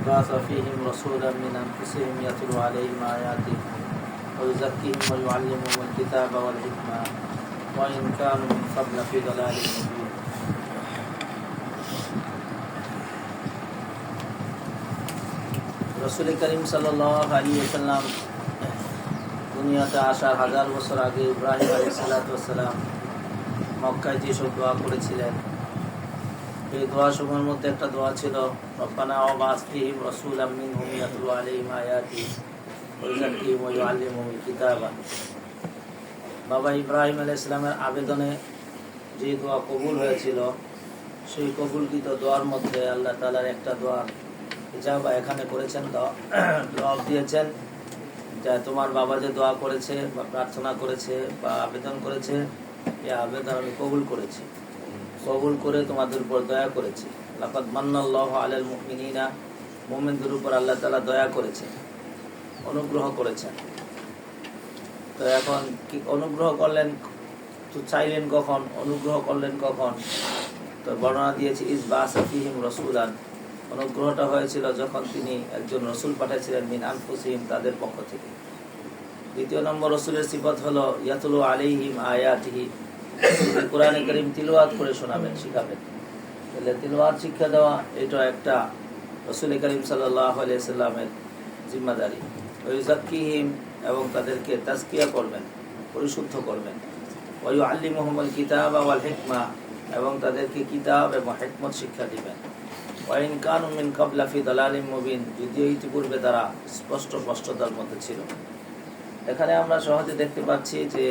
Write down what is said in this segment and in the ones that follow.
بعث فيهم رسولا من أنفسهم يتلو عليهم آياته ويزكيهم ويعلمهم الكتاب والحكمة وإن كانوا من قبل في ضلال مبين রসুল করিম সাল্লাল্লাহু আলাইহি ওয়াসাল্লাম দুনিয়াতে আসার 1000 বছর আগে ইব্রাহিম আলাইহিস সালাতু ওয়াস সালাম মক্কায় যে সব দোয়া করেছিলেন, এই দোয়া সমূহের মধ্যে একটা দোয়া ছিল রব্বানা ওয়াবাস ফীহিম রাসূলাম মিনহুম ইয়াতলু আলাইহিম আয়াতি ওয়া ইউযাক্কিহিম ওয়া ইউআল্লিমুহুমুল কিতাবা। বাবা ইব্রাহিম আলাইহিস সালামের আবেদনে যে দোয়া কবুল হয়েছিল, সেই কবুলকৃত দোয়ার মধ্যে আল্লাহ তাআলার একটা দোয়া ইজাবা এখানে করেছেন, জবাব দিয়েছেন যে তোমার বাবা যে দোয়া করেছে বা প্রার্থনা করেছে বা আবেদন করেছে, এই আবেদন আমি কবুল করেছি, কবুল করে তোমাদের উপর দয়া করেছি। লাকাদ মান্নাল্লাহু আলাল মুমিনিনা, মুমিনদের উপর আল্লাহ তাআলা দয়া করেছেন, অনুগ্রহ করেছেন। তো এখন কি অনুগ্রহ করলেন, তো চাইলেন কখন, অনুগ্রহ করলেন কখন? তো বর্ণনা দিয়েছে ইজ বাসা ফীহিম রাসূলান, অনুগ্রহটা হয়েছিল যখন তিনি একজন রসুল পাঠিয়েছিলেন মিন আনফুসিহিম, তাদের পক্ষ থেকে। দ্বিতীয় নম্বর রসুলের সিফত হলো ইয়াতলু আলাইহিম আয়াতিহি, কোরআনে কারীম তিলাওয়াত করে শোনাবেন, শিখাবেন। তাহলে তিলাওয়াত শিক্ষা দেওয়া এটা একটা রসুল করিম সাল্লাল্লাহু আলাইহি ওয়াসাল্লামের জিম্মাদারি। ওয়া ইউযাক্কিহিম, এবং তাদেরকে তাজকিয়া করবেন, পরিশুদ্ধ করবেন। ওয়া ইউআল্লিমুহুমুল কিতাবা ওয়াল হিকমা, এবং তাদেরকে কিতাব এবং হিকমত শিক্ষা দিবেন। ওয়াইন কানু মিন ক্বাবলা ফি দালালিম মুবিন, যদিও ইতিপূর্বে তারা স্পষ্ট ভ্রষ্টতার মধ্যে ছিল। এখানে আমরা সহজে দেখতে পাচ্ছি যে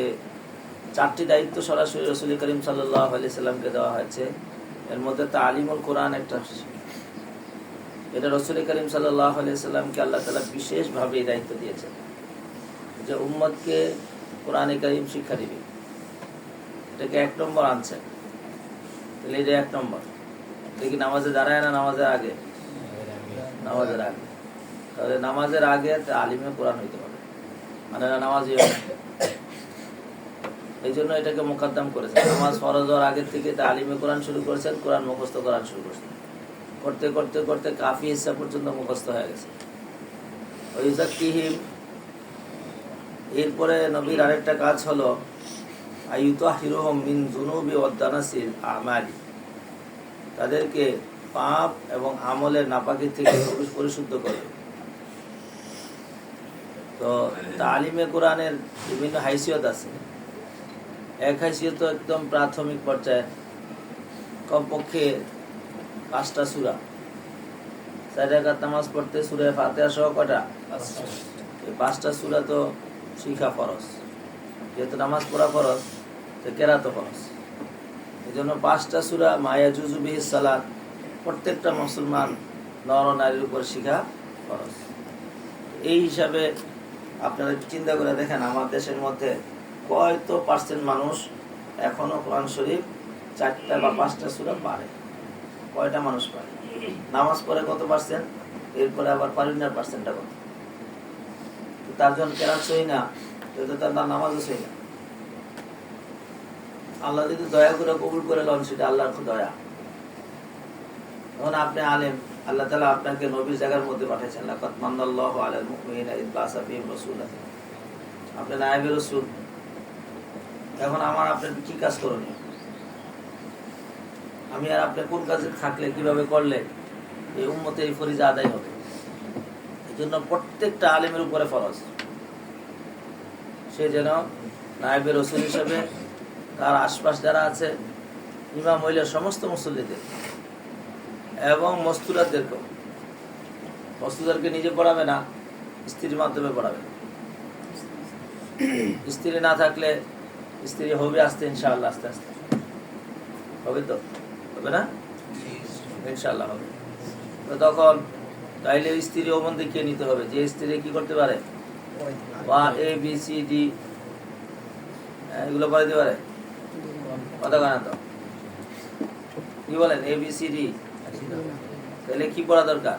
4টি দায়িত্ব সরাসরি রাসূল করিম সাল্লাল্লাহু আলাইহি সাল্লামকে দেওয়া হয়েছে। এর মধ্যে তালিমুল কোরআন একটা, এটা রাসূল করিম সাল্লাল্লাহু আলাইহি সাল্লামকে আল্লাহ তাআলা বিশেষভাবে এই দায়িত্ব দিয়েছেন যে উম্মতকে কোরআনে কারীম শিক্ষা দিবে। এটাকে 1 নম্বর আনছেন। তাহলে এটা 1 নম্বর। দেখি নামাজে দাঁড়ায় না নামাজের আগে? নামাজের আগে। তাহলে নামাজের আগে আলিমে কোরআন হইতে হবে, মানে নামাজই হবে। এই জন্য এটাকে মুকদ্দম করেছেন। নামাজ ফরজ হওয়ার আগের থেকে আলিমে কোরআন শুরু করেছেন, কোরআন মুখস্থ করান শুরু করেছেন। করতে করতে করতে কাফি হিসাব পর্যন্ত মুখস্থ হয়ে গেছে। ওই ইউযাক্কিহিম, এরপরে নবীর আরেকটা কাজ হলো আইয়ুতাহিরুহুম মিন যুনুবি ওয়াদ দানাসিল আমালি, তাদেরকে পাপ এবং আমলের নাপাকি থেকে পরিশুদ্ধ করবে। তো তালিমে কোরআনের বিভিন্ন হাইসিয়ত আছে। এক হাইসিয়ত একদম প্রাথমিক পর্যায়ে কমপক্ষে 5টা সূরা, 4 রাকাত নামাজ পড়তে সূরা ফাতিহা সহ কয়টা? 5টা সূরা তো শিখা ফরজ। যেহেতু নামাজ পড়া ফরজ, তো কেরাত ফরজ। এই জন্য 5টা সূরা মায়াজুজু বিহিস সালাত প্রত্যেকটা মুসলমান নর নারীর উপর শিখা ফরজ। এই হিসাবে আপনারা চিন্তা করে দেখেন, আমার দেশের মধ্যে কত % মানুষ এখনো কোরআন শরীফ 4টা বা 5টা সূরা পারে? কয়টা মানুষ পারে? নামাজ পড়ে কত %? এরপরে আবার পারেন না পার্সেন্টটা কত? তার জন্য কেরাত সহি না, তো তার নামাজও সহি না। আল্লাহ যদি দয়া করে কবুল করে লন, সেটা আল্লাহর দয়া। এখন আপনি আলেম, আল্লাহ তাআলা আপনাকে নবীর জায়গার মধ্যে পাঠিয়েছেন। লাকাদ মান্নাল্লাহু আলাল মুমিনিনা ইয বা'সা ফীহিম রাসূলান, আপনি নায়েবে রাসূল। এখন আমার আপনার কি কাজ করণীয়? আমি আর আপনি কোন কাজে থাকলে, কিভাবে করলে এই উম্মতের এই ফরিজা আদায় হবে? এই জন্য প্রত্যেকটা আলেমের উপরে ফরজ, সে যেন নায়েবে রাসূল হিসেবে তার আশপাশ যারা আছে, ইমাম হইলে সমস্ত মুসল্লিদের এবং মস্তুরাদেরকেও, মস্তুদারকে নিজে পড়াবে না, স্ত্রীর মাধ্যমে পড়াবে। স্ত্রী না থাকলে, স্ত্রী হবে আস্তে ইনশাআল্লাহ, আস্তে আস্তে হবে। তো হবে না? ইনশাআল্লাহ হবে। তো তখন তাইলে স্ত্রী ওমন দেখিয়ে নিতে হবে যে স্ত্রী কি করতে পারে, বা ABCD এগুলো পড়াইতে পারে। কথা কেন তো কি বলেন? ABCD। তাহলে কি পড়া দরকার?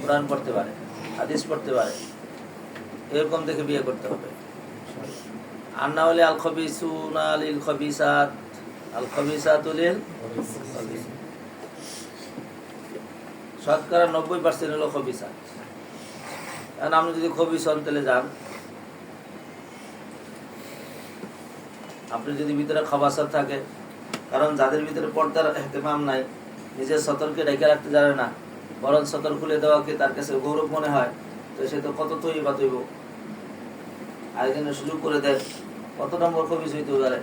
কোরআন পড়তে পারে, হাদিস পড়তে পারে, এরকম দেখে বিয়ে করতে হবে। আর না হলে আল খবিসুনা লিল খবিসাত, আল খবিসাতু লিল খবিসিন। শতকরা 90% হলো খবিস। কারণ আপনি যদি খবিস হন তাহলে যান, আপনি যদি ভিতরে খবাসাত থাকে, কারণ যাদের ভিতরে পর্দার এহতেমাম নাই, নিজের সতর্কে রেখে রাখতে জানে না, বরং সতর খুলে দেওয়াকে তার কাছে গৌরব মনে হয়, তো সে তো কত তৈরি বা তৈব আরেকজনের সুযোগ করে দেয়, কত নম্বর খবিস হইতে পারে।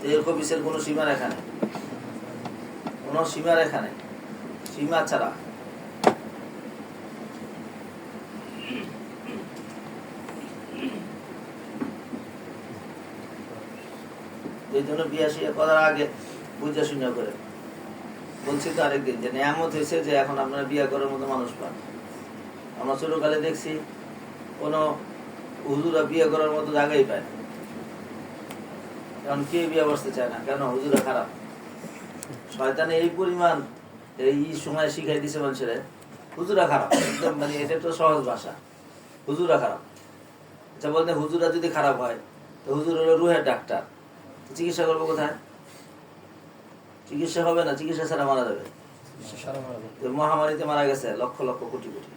এই খবিসের কোনো সীমা রেখা নেই, কোনো সীমা রেখা নেই, সীমা ছাড়া। এই জন্য বিয়া শিয়া করার আগে বুঝা শুনে করে বলছি তো আরেকদিন যে নিয়ামত হয়েছে যে এখন আপনারা বিয়া করার মতো মানুষ পান। আমরা ছোটকালে দেখছি কোনো হুজুরা বিয়ে করার মতো জায়গাই পায় না, কারণ কে বিয়ে বসতে চায় না, কেন হুজুরা খারাপ। শয়তানে এই পরিমাণ এই সময় শিখাই দিছে মানুষের হুজুরা খারাপ, একদম মানে এটা তো সহজ ভাষা, হুজুরা খারাপ। আচ্ছা বলতে হুজুরা যদি খারাপ হয় তো হুজুর হলো রুহের ডাক্তার, চিকিৎসা করবো কোথায়? চিকিৎসা হবে না, চিকিৎসা ছাড়া মারা যাবে। মহামারীতে মারা গেছে লক্ষ লক্ষ কোটি কোটি,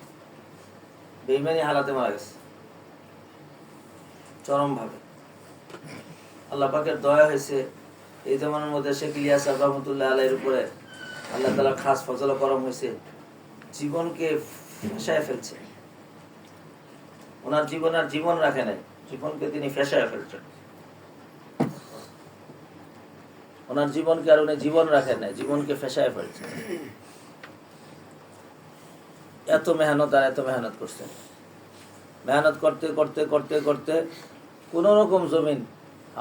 বেঈমানি হালাতে মারা গেছে চরম ভাবে। আল্লাহ পাকের দয়া হয়েছে এই জমানার মধ্যে শেখ ইলিয়াস রহমতুল্লাহ আলাইহির উপরে আল্লাহ তাআলা খাস ফজল করম হয়েছে, জীবনকে ফেসায় ফেলছে। ওনার জীবন আর জীবন রাখে নাই, জীবনকে তিনি ফেসায় ফেলছেন। ওনার জীবনকে আর উনি জীবন রাখেন নাই, জীবনকে ফেসায় ফেলছেন। এত মেহনত আর এত মেহনত করছেন, মেহনত করতে করতে করতে করতে কোন রকম জমিন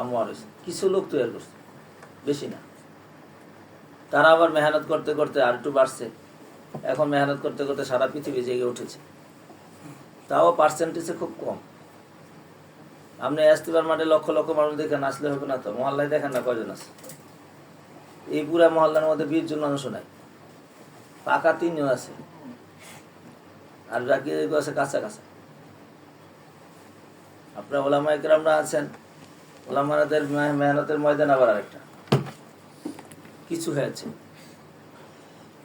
আমার কিছু লোক তৈরি করছে, বেশি না। তারা আবার মেহনত করতে করতে আর একটু বাড়ছে, এখন মেহনত করতে করতে সারা পৃথিবী জেগে উঠেছে, তাও পার্সেন্টেজে খুব কম। আপনি ইস্তেমার মাঠে লক্ষ লক্ষ মানুষ দেখেন, আসলে হবে না তো? মহল্লায় দেখেন না কয়জন আছে? এই পুরা মহল্লার মধ্যে 20 জন মানুষ নাই, পাকা 3 জন আছে, আর বাকি আছে কাঁচা কাঁচা। আপনার ওলামা ইকরামরা আছেন, ওলামাদের মেহনতের ময়দান আবার আরেকটা কিছু হয়েছে।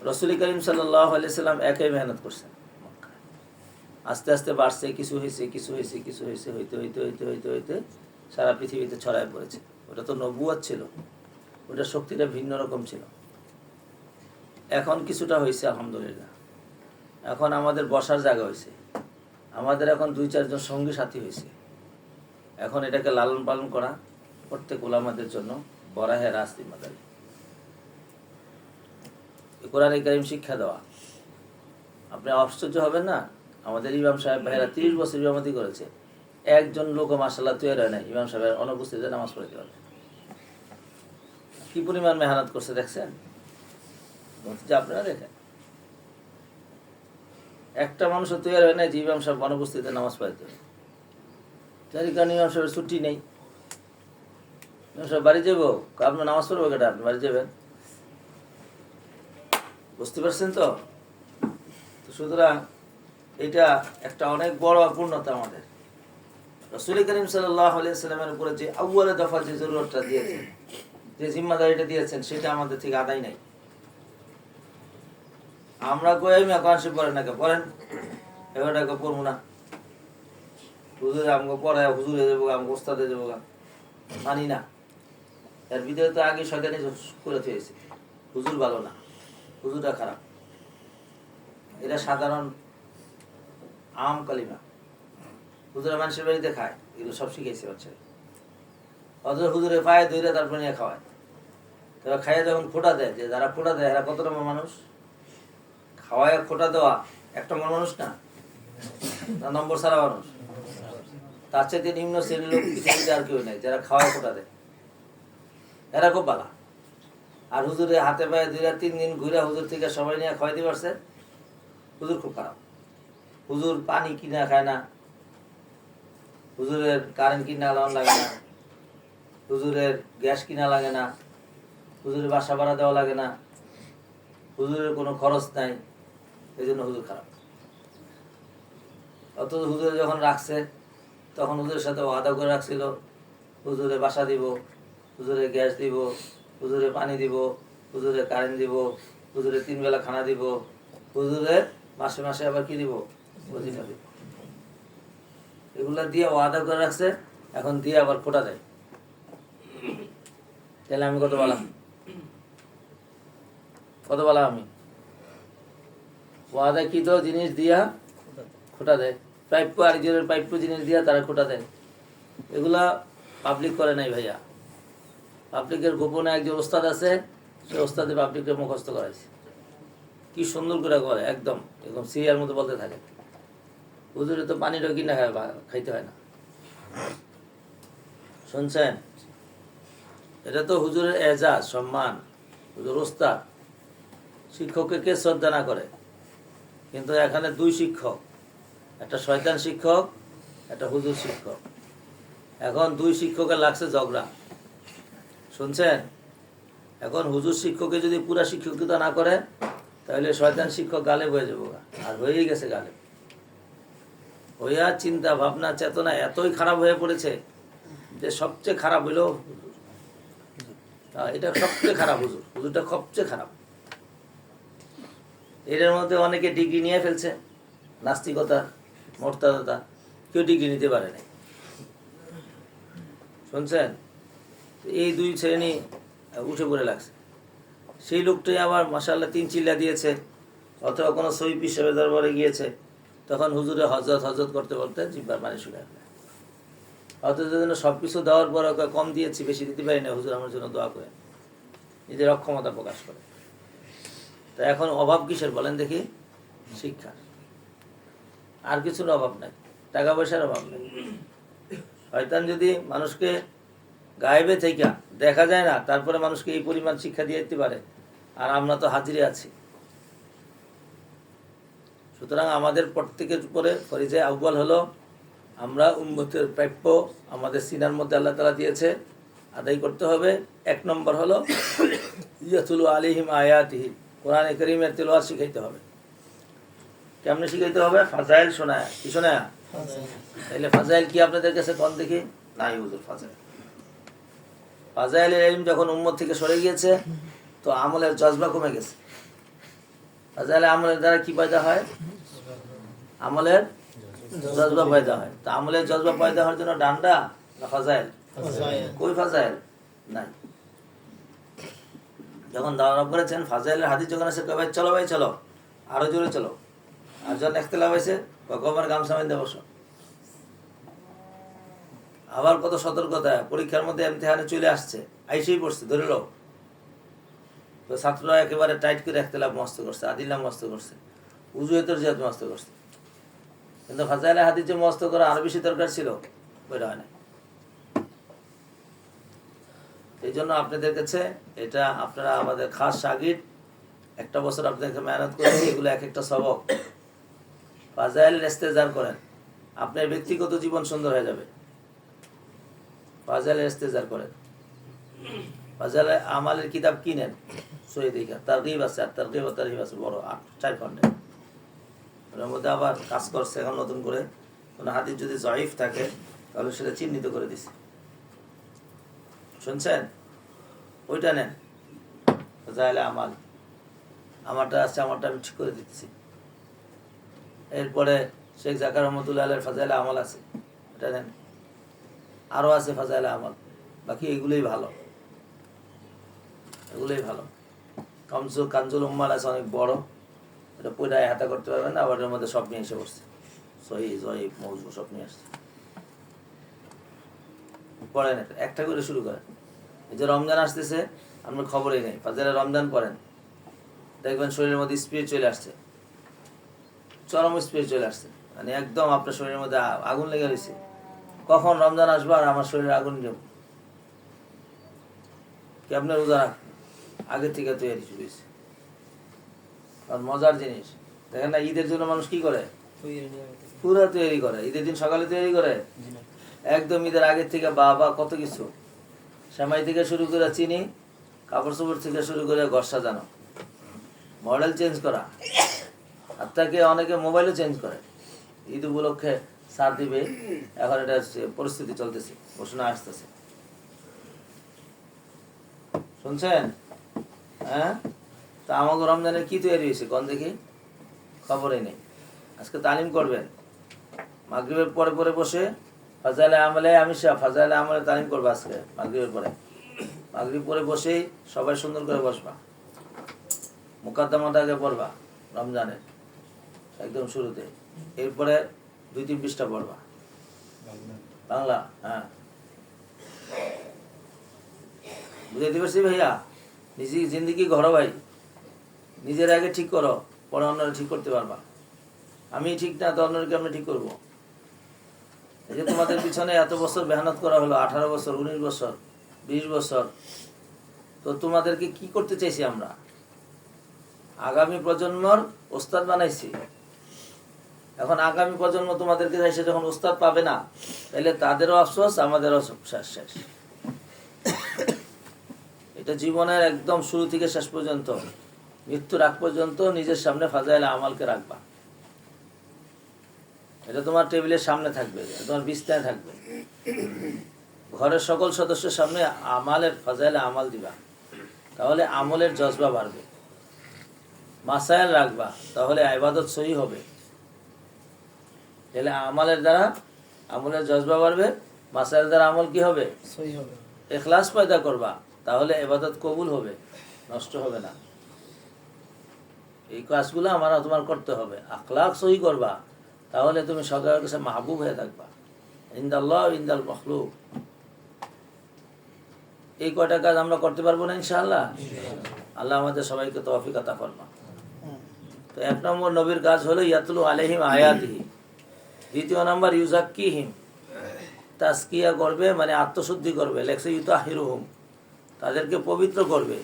রাসূল করিম সাল্লাল্লাহু আলাইহি সাল্লাম একই মেহনত করছেন, আস্তে আস্তে বাড়ছে, কিছু হয়েছে কিছু হয়েছে কিছু হয়েছে, হইতে হইতে হইতে হইতে হইতে সারা পৃথিবীতে ছড়ায় পড়েছে। ওটা তো নবুয়ত ছিল, ওটা শক্তিটা ভিন্ন রকম ছিল। এখন কিছুটা হয়েছে আলহামদুলিল্লাহ, এখন আমাদের বসার জায়গা হয়েছে, আমাদের এখন 2-4 জন সঙ্গী সাথী হয়েছে। এখন এটাকে লালন পালন করা প্রত্যেক উলামাদের জন্য বরাহে রাস্তিমাদারি, কোরআন কারীম শিক্ষা দেওয়া। আপনি আশ্চর্য হবেন না, আমাদের ইমাম সাহেব ভাইরা 30 বছর ইমামতি করেছে, একজন লোক মাশাআল্লাহ তৈরি হয় না ইমাম সাহেবের অনুপস্থিতিতে নামাজ পড়তে পারে। কি পরিমাণ মেহনত করছে দেখছেন? যে আপনারা দেখেন একটা মানুষও তৈরি হয় না যে ইমাম সাহেব অনুপস্থিতিতে নামাজ পড়তে হবে। তার কারণে ইমাম সাহেবের ছুটি নেই, ইমাম সাহেব বাড়ি যাবো, আপনার নামাজ পড়বো কেটা, আপনি বাড়ি যাবেন। বুঝতে পারছেন তো? সুতরাং এটা একটা অনেক বড় পূর্ণতা আমাদের। রাসূল করিম সাল্লাল্লাহু আলাইহি সাল্লামের উপরে যে আউয়ালে দফা যে জরুরতটা দিয়েছেন, যে জিম্মাদারিটা দিয়েছেন, সেটা আমাদের থেকে আদায় নাই। আমরা কই কোরআন শরীফ পড়েন না, পড়েন এবারটাকে পড়বো না, হুজুর আমাকে পড়ায়, হুজুরে যাবো, আমাকে ওস্তাদে যাবো, মানি না। এর ভিতরে তো আগে শয়তানি করে থুয়েছে, হুজুর ভালো না, হুজুরটা খারাপ। এটা সাধারণ আম কালিমা, হুজুরা মানুষের বাড়িতে খায়, এগুলো সব শিখেছে বাচ্চারা। অথচ হুজুরে পায়ে ধরে তারপর নিয়ে খাওয়ায়। তবে খাইয়ে যখন ফোঁটা দেয়, যে যারা ফোঁটা দেয় এরা কত নম্বর মানুষ? খাওয়ায় ফোঁটা দেওয়া একটা মানুষ না, নম্বর সারা মানুষ। তার চাইতে নিম্ন শ্রেণীর লোক পৃথিবীতে আর কেউ নেই যারা খাওয়ায় ফোঁটা দেয়, এরা খুব বালা। আর হুজুরে হাতে পায়ে 2-3 দিন ঘুরে হুজুর থেকে সবাই নিয়ে খাওয়াইতে পারছে, হুজুর খুব খারাপ। হুজুর পানি কিনা খায় না, হুজুরের কারেন্ট কিনা লাগে না, হুজুরের গ্যাস কিনা লাগে না, হুজুরের বাসা ভাড়া দেওয়া লাগে না, হুজুরের কোনো খরচ নাই, এই জন্য হুজুর খারাপ। অথচ হুজুরে যখন রাখছে তখন হুজুরের সাথে ওয়াদা করে রাখছিল, হুজুরে বাসা দিব, হুজুরে গ্যাস দিব, হুজুরে পানি দিব, হুজুরে কারেন্ট দিব, হুজুরে 3 বেলা খানা দিব, হুজুরে মাসে মাসে আবার কি দিব, ওজিফা দিব। এগুলা দিয়ে ওয়াদা করে রাখছে, এখন দিয়ে আবার খোটা দেয়। তাহলে আমি কত বললাম, আমি ওয়াদা কি তো জিনিস দিয়া খোটা দেয়, প্রাপ্য আরেকজনের প্রাপ্য জিনিস দিয়া তারা খোটা দেয়। এগুলা পাবলিক করে নাই ভাইয়া। পাবলিকের গোপনে একজন ওস্তাদ আছে, সে ওস্তাদে পাবলিককে মুখস্থ করাইছে, কি সুন্দর করে করে, একদম এরকম সিরিয়ার মতো বলতে থাকে। হুজুরে তো পানিটা কিনা খাইতে হয় না। শুনছেন, এটা তো হুজুরের এজাজ, সম্মান। হুজুর ওস্তাদ, শিক্ষককে কে শ্রদ্ধা না করে? কিন্তু এখানে 2 শিক্ষক, একটা শয়তান শিক্ষক, একটা হুজুর শিক্ষক। এখন 2 শিক্ষকের লাগছে ঝগড়া। শুনছেন, এখন হুজুর শিক্ষককে যদি পুরা শিক্ষকতা না করে, তাহলে শয়তান শিক্ষক গালেব হয়ে যাবো, আর হয়েই গেছে গালেব। হইয়া চিন্তা ভাবনা চেতনা এতই খারাপ হয়ে পড়েছে যে সবচেয়ে খারাপ হইল এটা, সবচেয়ে খারাপ হুজুরটা সবচেয়ে খারাপ। এর মধ্যে অনেকে ডিগ্রি নিয়ে ফেলছে, নাস্তিকতা, মোরতাদা, কেউ ডিগ্রি নিতে পারে নাই। শুনছেন, এই 2 শ্রেণী উঠে পড়ে লাগছে। সেই লোকটাই আবার মাশাআল্লাহ 3 চিল্লা দিয়েছে, অথবা কোনো সহিহ সাহেবের দরবারে গিয়েছে, তখন হুজুরে হজরত করতে বলতে জিব্বার মানে শুনে আসলে। অথচ জন্য সব কিছু দেওয়ার পর কম দিয়েছি, বেশি দিতে পারি না, হুজুর আমার জন্য দোয়া করে, নিজের অক্ষমতা প্রকাশ করে। তা এখন অভাব কিসের বলেন দেখি? শিক্ষার। আর কিছুর অভাব নাই, টাকা পয়সার অভাব নেই। শয়তান যদি মানুষকে গায়েবে থেকে দেখা যায় না, তারপরে মানুষকে এই পরিমাণ শিক্ষা দিয়ে দিতে পারে, আর আমরা তো হাজিরে আছি। সুতরাং আমাদের প্রত্যেকের উপরে ফরিজে আউয়াল হলো, আমরা উম্মতের প্রাপ্য আমাদের সিনার মধ্যে আল্লাহ তাআলা দিয়েছে, আদায় করতে হবে। 1 নম্বর হলো ইয়াতুলু আলাইহিম আয়াতিহি, কোরআনে কারীমের তেলাওয়াত শিখাইতে হবে। কেমনে শিখাইতে হবে? ফাজাইল শোনায়। কি শোনায়? তাহলে ফাজাইল কি আপনাদের কাছে কোন দেখি? নাই হুজুর, ফাজাইলের ইলম যখন উম্মত থেকে সরে গিয়েছে, তো আমলের জজবা কমে গেছে। ফাজাইলে আমলের দ্বারা কি পয়দা হয়? আমলের জজবা পয়দা হয়। তো আমলের জজবা পয়দা হওয়ার জন্য ডান্ডা না ফাজাইল? কই ফাজাইল নাই। যখন দাওয়া করেছেন ফাজাইলের হাদিস যখন আছে, কবে চলো ভাই চলো, আরো জোরে চলো। আর যখন ইখতিলাফ হয়েছে, কবার গামছা বাঁধে বসো। আবার কত সতর্কতা, পরীক্ষার মধ্যে ইমতিহানে চলে আসছে, আইসেই পড়ছে, ধরে লো। তো ছাত্ররা একেবারে টাইট করে ইখতিলাফ মস্ত করছে, আদিল্লা মস্ত করছে, উজুয়েতের জিহাদ মস্ত করছে। কিন্তু ফাজাইলে হাদিস যে মস্ত করা আরো বেশি দরকার ছিল, ওইটা হয় না। এই জন্য আপনাদের কাছে এটা, আপনারা আমাদের খাস শাগিদ, 1 বছর আপনাদেরকে মেহনত করেছি, এগুলো এক একটা সবক। ফাজাইল ইস্তেজার করেন, আপনার ব্যক্তিগত জীবন সুন্দর হয়ে যাবে। ফাজাইল ইস্তেজার করেন, ফাজাইল আমালের কিতাব কিনেন, সহিদিকা তারগিব আছে, আর তারগিব ও তারহিব আছে, বড় 4 খণ্ডে। ওর মধ্যে আবার কাজ করছে এখন নতুন করে, কোনো হাদিস যদি জয়ীফ থাকে তাহলে সেটা চিহ্নিত করে দিছে। শুনছেন, ওইটা নেন। ফাজাইল আমাল আমারটা আছে, আমারটা আমি ঠিক করে দিতেছি। এরপরে শেখ জাকার রহমতুল্লাহ আলাইহির ফাজাইল আমাল আছে, এটা নেন। আরো আছে ফাজাইল আমাল, বাকি এগুলোই ভালো, এগুলোই ভালো। কানজুল উম্মাল আছে, অনেক বড়, এটা পুরাই হাতা করতে পারবেন না, আবার এর মধ্যে সব নিয়ে এসে পড়ছে, সহিহ জয়ীফ মওযু সব নিয়ে আসছে। পড়েন, একটা করে শুরু করেন। এই যে রমজান আসতেছে, আপনার খবরই নেই, ফাজাইলে রমজান পড়েন, দেখবেন শরীরের মধ্যে স্পিরিট চলে আসছে, চরম স্পিরিট চলে আসছে, মানে একদম আপনার শরীরের মধ্যে আগুন লেগে রয়েছে। কখন রমজান আসবে আর আমার শরীরে আগুন নেব, কি আপনার রোজা আগে থেকে তৈরি শুরু হয়েছে। আর মজার জিনিস দেখেন না, ঈদের জন্য মানুষ কি করে? পুরা তৈরি করে, ঈদের দিন সকালে তৈরি করে, একদম ঈদের আগের থেকে বাবা কত কিছু, সেমাই থেকে শুরু করে চিনি, কাপড় চোপড় থেকে শুরু করে ঘর সাজানো, মডেল চেঞ্জ করা, আর তাকে অনেকে মোবাইলও চেঞ্জ করে। ঈদ উপলক্ষে ছাড় দিবে, এখন এটা পরিস্থিতি চলতেছে, ঘোষণা আসতেছে, শুনছেন? হ্যাঁ, তা আমাকে রমজানের কি তৈরি হয়েছে কোন দেখি, খবরই নেই। আজকে তালিম করবেন, মাগরিবের পরে পরে বসে ফাজাইলে আমলে ফাজাইলে আমলে তালিম করবো আজকে মাগরিবের পরে। মাগরিব পরে বসেই সবাই সুন্দর করে বসবা, মুকাদ্দমাটা আগে পড়বা রমজানের একদম শুরুতে, এরপরে 2-3 পৃষ্ঠা পড়বা বাংলা। হ্যাঁ, বুঝাইতে পারছি ভাইয়া? নিজে জিন্দিগি ঘর ভাই, নিজের আগে ঠিক করো, পরে অন্যরা ঠিক করতে পারবা। আমি ঠিক না তো অন্যকে আমি ঠিক করবো? এই যে তোমাদের পিছনে এত বছর মেহনত করা হলো, 18 বছর, 19 বছর, 20 বছর, তো তোমাদেরকে কি করতে চাইছি আমরা? আগামী প্রজন্মর ওস্তাদ বানাইছি। এখন আগামী প্রজন্ম তোমাদেরকে চাইছে যখন ওস্তাদ পাবে না, তাহলে তাদেরও আফসোস, আমাদেরও শেষ। এটা জীবনের একদম শুরু থেকে শেষ পর্যন্ত, মৃত্যুর আগ পর্যন্ত নিজের সামনে ফাজাইল আমালকে রাখবা। এটা তোমার টেবিলের সামনে থাকবে, তোমার বিছানায় থাকবে, ঘরের সকল সদস্যের সামনে আমালের ফাজাইল আমাল দিবা, তাহলে আমলের জজবা বাড়বে। মাসাইল রাখবা, তাহলে ইবাদত সহি হবে। তাহলে আমালের দ্বারা আমলের জজবা বাড়বে, মাসাইল দ্বারা আমল কি হবে? সহি হবে। ইখলাস পয়দা করবা, তাহলে ইবাদত কবুল হবে, নষ্ট হবে না। এই কাজগুলো আমার তোমার করতে হবে। আখলাক সহি করবা, তাহলে তুমি সকলের কাছে মাহবুব হয়ে থাকবা, ইনদাল্লাহ ইনদাল মখলুক। এই কয়টা কাজ আমরা করতে পারবো না ইনশাআল্লাহ? আল্লাহ আমাদের সবাইকে তৌফিক আতা ফরমা। তো 1 নম্বর নবীর কাজ হলো ইয়াতলু আলাইহিম আয়াতিহি। 2 নম্বর ইউজাক্কিহিম, তাজকিয়া করবে, মানে আত্মশুদ্ধি করবে। লেখছে ইউতাহিরুহুম, তাদেরকে পবিত্র করবে।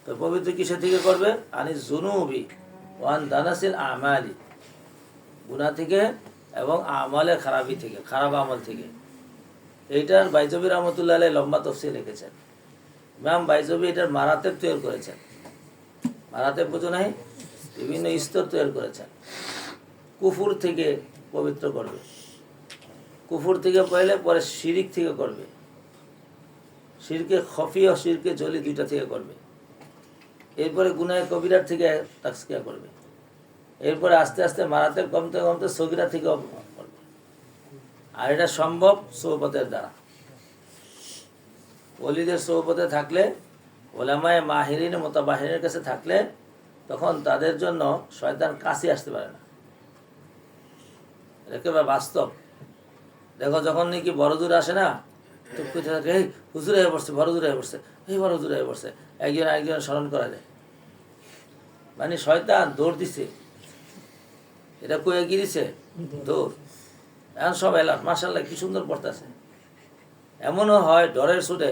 তো পবিত্র কিসে থেকে করবে? আনিজ জুনুবি ওয়ান দানাসিল আমালি, গুনাহ থেকে এবং আমলের খারাপি থেকে, খারাপ আমল থেকে। এইটার বাইজবী রহমতুল্লাহ আলাইহি লম্বা তাফসীর লিখেছেন। ইমাম বাইজবী এটার মারাতেব তৈরি করেছেন। মারাতেব বুঝো নাই? বিভিন্ন স্তর তৈরি করেছেন। কুফুর থেকে পবিত্র করবে, কুফুর থেকে পড়লে পরে শিরিক থেকে করবে, শিরকে খফি ও শিরকে জলি, 2টা থেকে করবে। এরপরে গুনাহে কবিরার থেকে তাজকিয়া করবে। এরপরে আস্তে আস্তে মারাতেব কমতে কমতে সগীরা থেকে করবে। আর এটা সম্ভব সোহবতের দ্বারা। ওলিদের সোহবতে থাকলে, ওলামায়ে মাহিরিন মুতাবাহিরের কাছে থাকলে, তখন তাদের জন্য শয়তান কাছে আসতে পারে না। একেবারে বাস্তব। দেখো যখন নাকি বড় দূর আসে না, তো কোথায় থাকে, এই হুজুর হয়ে পড়ছে, বড় দূর হয়ে পড়ছে, এই বড় দূর হয়ে পড়ছে, একজন আরেকজন স্মরণ করা যায়। মানে শয়তান দৌড় দিছে, এটা কয়ে গিয়েছে দৌড়। এখন সব এলাম মাশাআল্লাহ কি সুন্দর পড়তেছে। এমনও হয় ডরের ছুটে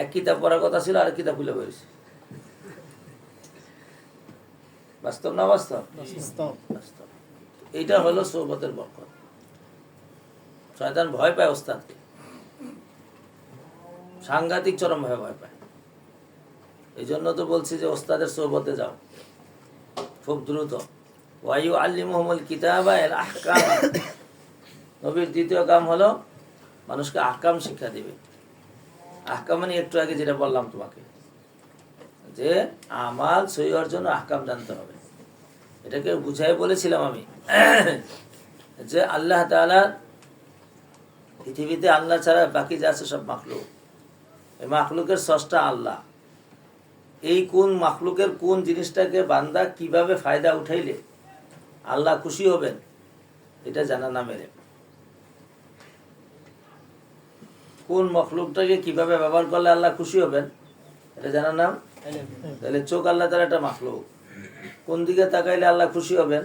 এক কিতাব পড়ার কথা ছিল, আর কিতাব খুলে বেরিয়েছে। বাস্তব না বাস্তব? বাস্তব। এইটা হলো সোহবতের বরকত। শয়তান ভয় পায় ওস্তাদকে, সাংঘাতিক চরম ভয় পায়। এই জন্য তো বলছি যে ওস্তাদের সোহবতে যাও খুব দ্রুত। ওয়ায়ু আল্লিমুহুমুল কিতাবা ওয়াল আহকাম। নবীর 2য় কাম হলো মানুষকে আহকাম শিক্ষা দিবে। আহকাম মানে একটু আগে যেটা বললাম তোমাকে, যে আমাল সহি হওয়ার জন্য আহকাম জানতে হবে। এটাকে বুঝাই বলেছিলাম আমি, যে আল্লাহ তাআলা পৃথিবীতে, আল্লাহ ছাড়া বাকি যা আছে সব মাখলুক। এই মাখলুকের স্রষ্টা আল্লাহ। এই কোন মাখলুকের কোন জিনিসটাকে বান্দা কিভাবে ফায়দা উঠাইলে আল্লাহ খুশি হবেন, এটা জানা না মেরে। কোন মখলুকটাকে কিভাবে ব্যবহার করলে আল্লাহ খুশি হবেন, এটা জানার নাম। তাহলে চোখ আল্লাহ তাআলা একটা মাখলুক। কোন দিকে তাকাইলে আল্লাহ খুশি হবেন,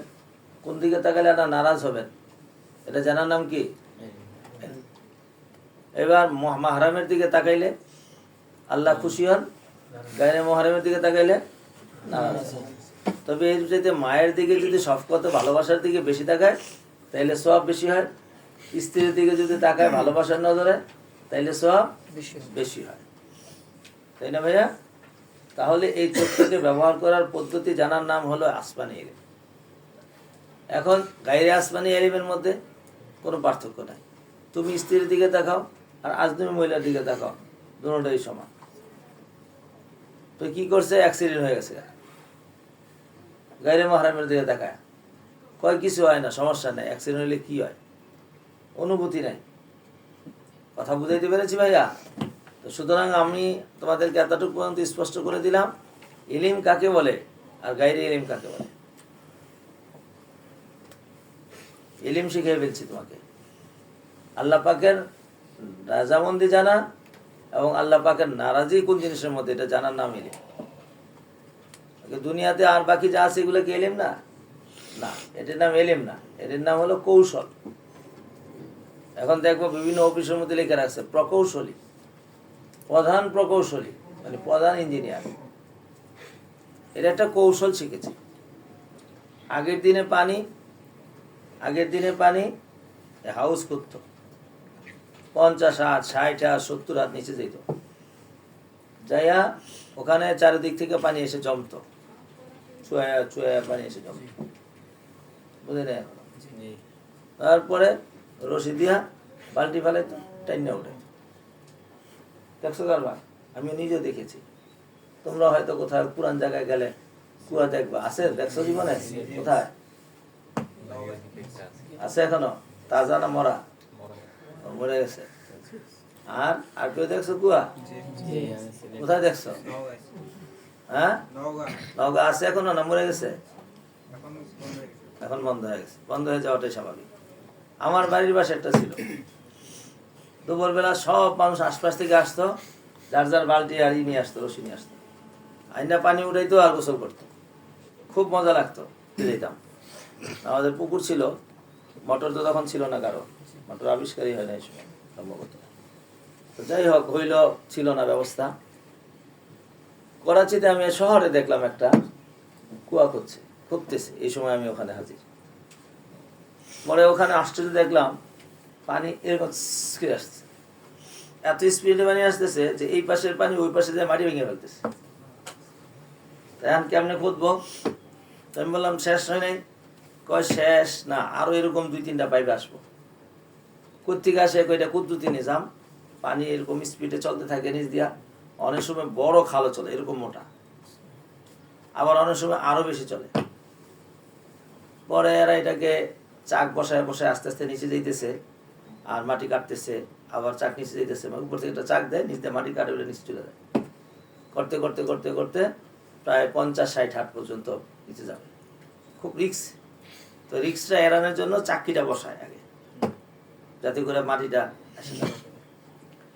কোন দিকে তাকাইলে আল্লাহ নারাজ হবেন, এটা জানার নাম কি? এবার মাহরামের দিকে তাকাইলে আল্লাহ খুশি হন, গায়রে মুহররমের দিকে তাকাইলে নারাজ হন। তবে এর চাইতে মায়ের দিকে যদি শফকত ভালোবাসার দিকে বেশি তাকায়, তাইলে সওয়াব বেশি হয়। স্ত্রীর দিকে যদি তাকায় ভালোবাসার নজরে, তাইলে সওয়াব বেশি হয়। তাই না ভাইয়া? তাহলে এই চোখটাকে ব্যবহার করার পদ্ধতি জানার নাম হলো আসমানি ইলম। এখন গায়রে আসমানি ইলমের মধ্যে কোনো পার্থক্য নাই। তুমি স্ত্রীর দিকে তাকাও আর আজনবী মহিলার দিকে তাকাও, দুটোটাই সমান। তো কি করছে? অ্যাক্সিডেন্ট হয়ে গেছে, গাইরে মাহরামের দিকে দেখায়, কয় কিছু হয় না, সমস্যা নেই, অ্যাক্সিডেন্ট হলে কি হয়, অনুভূতি নাই। কথা বুঝাইতে পেরেছি ভাইয়া? তো সুতরাং আমি তোমাদেরকে এতটুকু পর্যন্ত স্পষ্ট করে দিলাম, ইলিম কাকে বলে আর গাইরে ইলিম কাকে বলে। ইলিম শিখিয়ে ফেলছি তোমাকে, আল্লাহ পাকের রাজামন্দি জানা এবং আল্লাহ পাকের নারাজি কোন জিনিসের মধ্যে, এটা জানার নাম ইলিম। দুনিয়াতে আর বাকি যা আছে এগুলো কি ইলিম না? না, এটার নাম ইলিম না, এটার নাম হলো কৌশল। এখন দেখবো বিভিন্ন অফিসের মধ্যে লিখে রাখছে প্রকৌশলী, প্রধান প্রকৌশলী, মানে প্রধান ইঞ্জিনিয়ার। এটা একটা কৌশল শিখেছি। আগের দিনে পানি হাউস করতো 50 হাত, 60 হাত, 70 হাত নিচে যেত, যাইয়া ওখানে চারিদিক থেকে পানি এসে জমতো, চুয়া পানি এসে জমতো, বুঝে নেই। তারপরে রশি দিয়া বালতি ফেলাইতো, টাইনা উঠে। দেখছো কারবার? আমি নিজেও দেখেছি। তোমরা হয়তো কোথাও পুরান জায়গায় গেলে কুয়া দেখবা, আছে? দেখছো জীবনে? কোথায় আছে এখনো? তাজা না মরা? মরে গেছে। আর আর কেউ দেখছো কুয়া? কোথায় দেখছো? হ্যাঁ, নওগাঁ আছে এখনো না মরে গেছে? এখন বন্ধ হয়ে গেছে। বন্ধ হয়ে যাওয়াটাই স্বাভাবিক। আমার বাড়ির পাশে একটা ছিল, দুপুরবেলা সব মানুষ আশপাশ থেকে আসতো, যার যার বালতি আর নিয়ে আসতো, রশি নিয়ে আসতো, আইনা পানি উঠাইতো আর গোসল করতো। খুব মজা লাগতো, যেতাম। আমাদের পুকুর ছিল, মোটর তো তখন ছিল না, কারো মোটর আবিষ্কারই হয় না এই সময় সম্ভবত। তো যাই হোক, হইল, ছিল না ব্যবস্থা। করাচিতে আমি শহরে দেখলাম একটা কুয়া খুঁজতেছে, এই সময় আমি ওখানে হাজির। পরে ওখানে আশ্চর্য দেখলাম, পানি এরকম আসছে, এত স্পিডে পানি আসতেছে যে এই পাশের পানি ওই পাশে যে মাটি ভেঙে ফেলতেছে। এখন কেমনে খুঁজবো? আমি বললাম শেষ হয় নাই। কয় শেষ না, আরো এরকম 2-3টা পাইপে আসবো। কোথেকে আসে? কয়টা কুদ্দুতি নিজাম, পানি এরকম স্পিডে চলতে থাকে নিচ দিয়া। অনেক সময় বড় খালও চলে এরকম মোটা, আবার অনেক সময় আরো বেশি চলে। পরে এরা এটাকে চাক বসায় বসায় আস্তে আস্তে নিচে যাইতেছে, আর মাটি কাটতেছে, আবার চাক নিচে যাইতেছে, উপর থেকে একটা চাক দেয়, নিচে মাটি কাটে বলে নিচে চলে যায়। করতে করতে করতে করতে প্রায় 50-60 হাত পর্যন্ত নিচে যাবে। খুব রিক্স। তো রিক্সটা এড়ানোর জন্য চাকরিটা বসায় আগে, যাতে করে মাটিটা আসে না।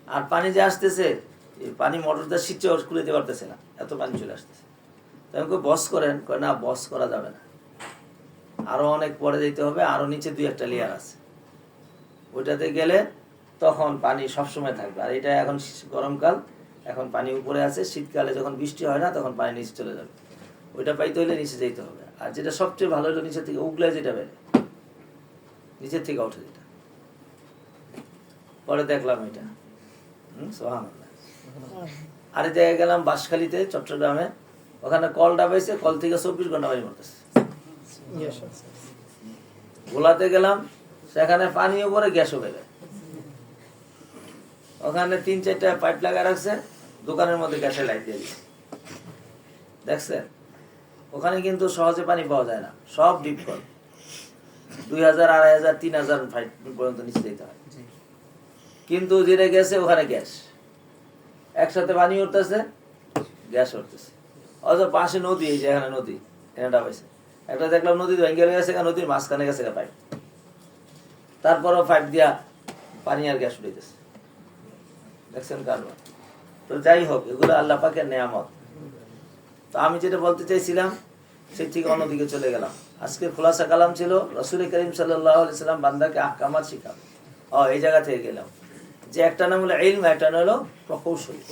আর পানি যে আসতেছে, পানি মোটরটা সিটে খুলে দিতে পারতেছে না, এত পানি চলে আসতেছে। তো আমাকে বস করেন, না বস করা যাবে না, আরো অনেক পরে যেতে হবে, আরো নিচে 2-1টা লেয়ার আছে, ওইটাতে গেলে তখন পানি সবসময় থাকবে। আর এটা এখন গরমকাল, এখন পানি উপরে আছে, শীতকালে যখন বৃষ্টি হয় না তখন পানি নিচে চলে যাবে। ওইটা পাইতে হলে নিচে যেতে হবে। আর যেটা সবচেয়ে ভালো হলো নিচে থেকে উগলে যেটা বেড়ে, নিচের থেকে ওঠে যেটা। পরে দেখলাম এটা, সুবহানাল্লাহ। আরে জায়গায় গেলাম বাঁশখালীতে, চট্টগ্রামে, ওখানে কলটা পাইছে, কল থেকে 24 ঘন্টা পানি পড়তেছে। ভোলাতে গেলাম, সেখানে পানি উপরে গ্যাসও পেবে, ওখানে 3-4টা পাইপ লাগা রাখছে, দোকানের মধ্যে গ্যাসের লাইট দিয়ে দিচ্ছে। দেখছেন? ওখানে কিন্তু সহজে পানি পাওয়া যায় না, সব ডিপ কল, 2000, 2500, 3000 পর্যন্ত নিচে যেতে হয়। কিন্তু যেটা গেছে ওখানে গ্যাস, একসাথে পানি উঠতেছে, গ্যাস উঠতেছে। অথচ পাশে নদী, এই যে এখানে নদী, এটা পাইছে একটা, দেখলাম নদী ভেঙে গেছে, নদীর মাঝখানে গেছে পাইপ, তারপরও পাইপ দিয়া পানি আর গ্যাস উঠেছে। দেখছেন কারবার? তো যাই হোক, এগুলো আল্লাহ পাকের নেয়ামত। তো আমি যেটা বলতে চাইছিলাম সেই থেকে অন্যদিকে চলে গেলাম। আজকের খোলাসা কালাম ছিল রাসূল করিম সাল্লাল্লাহু আলাইহি সাল্লাম বান্দাকে আহকামাত শিখাবে। এই জায়গা থেকে গেলাম যে একটা নাম হলো ইলম, একটা নাম হলো প্রকৌশলী।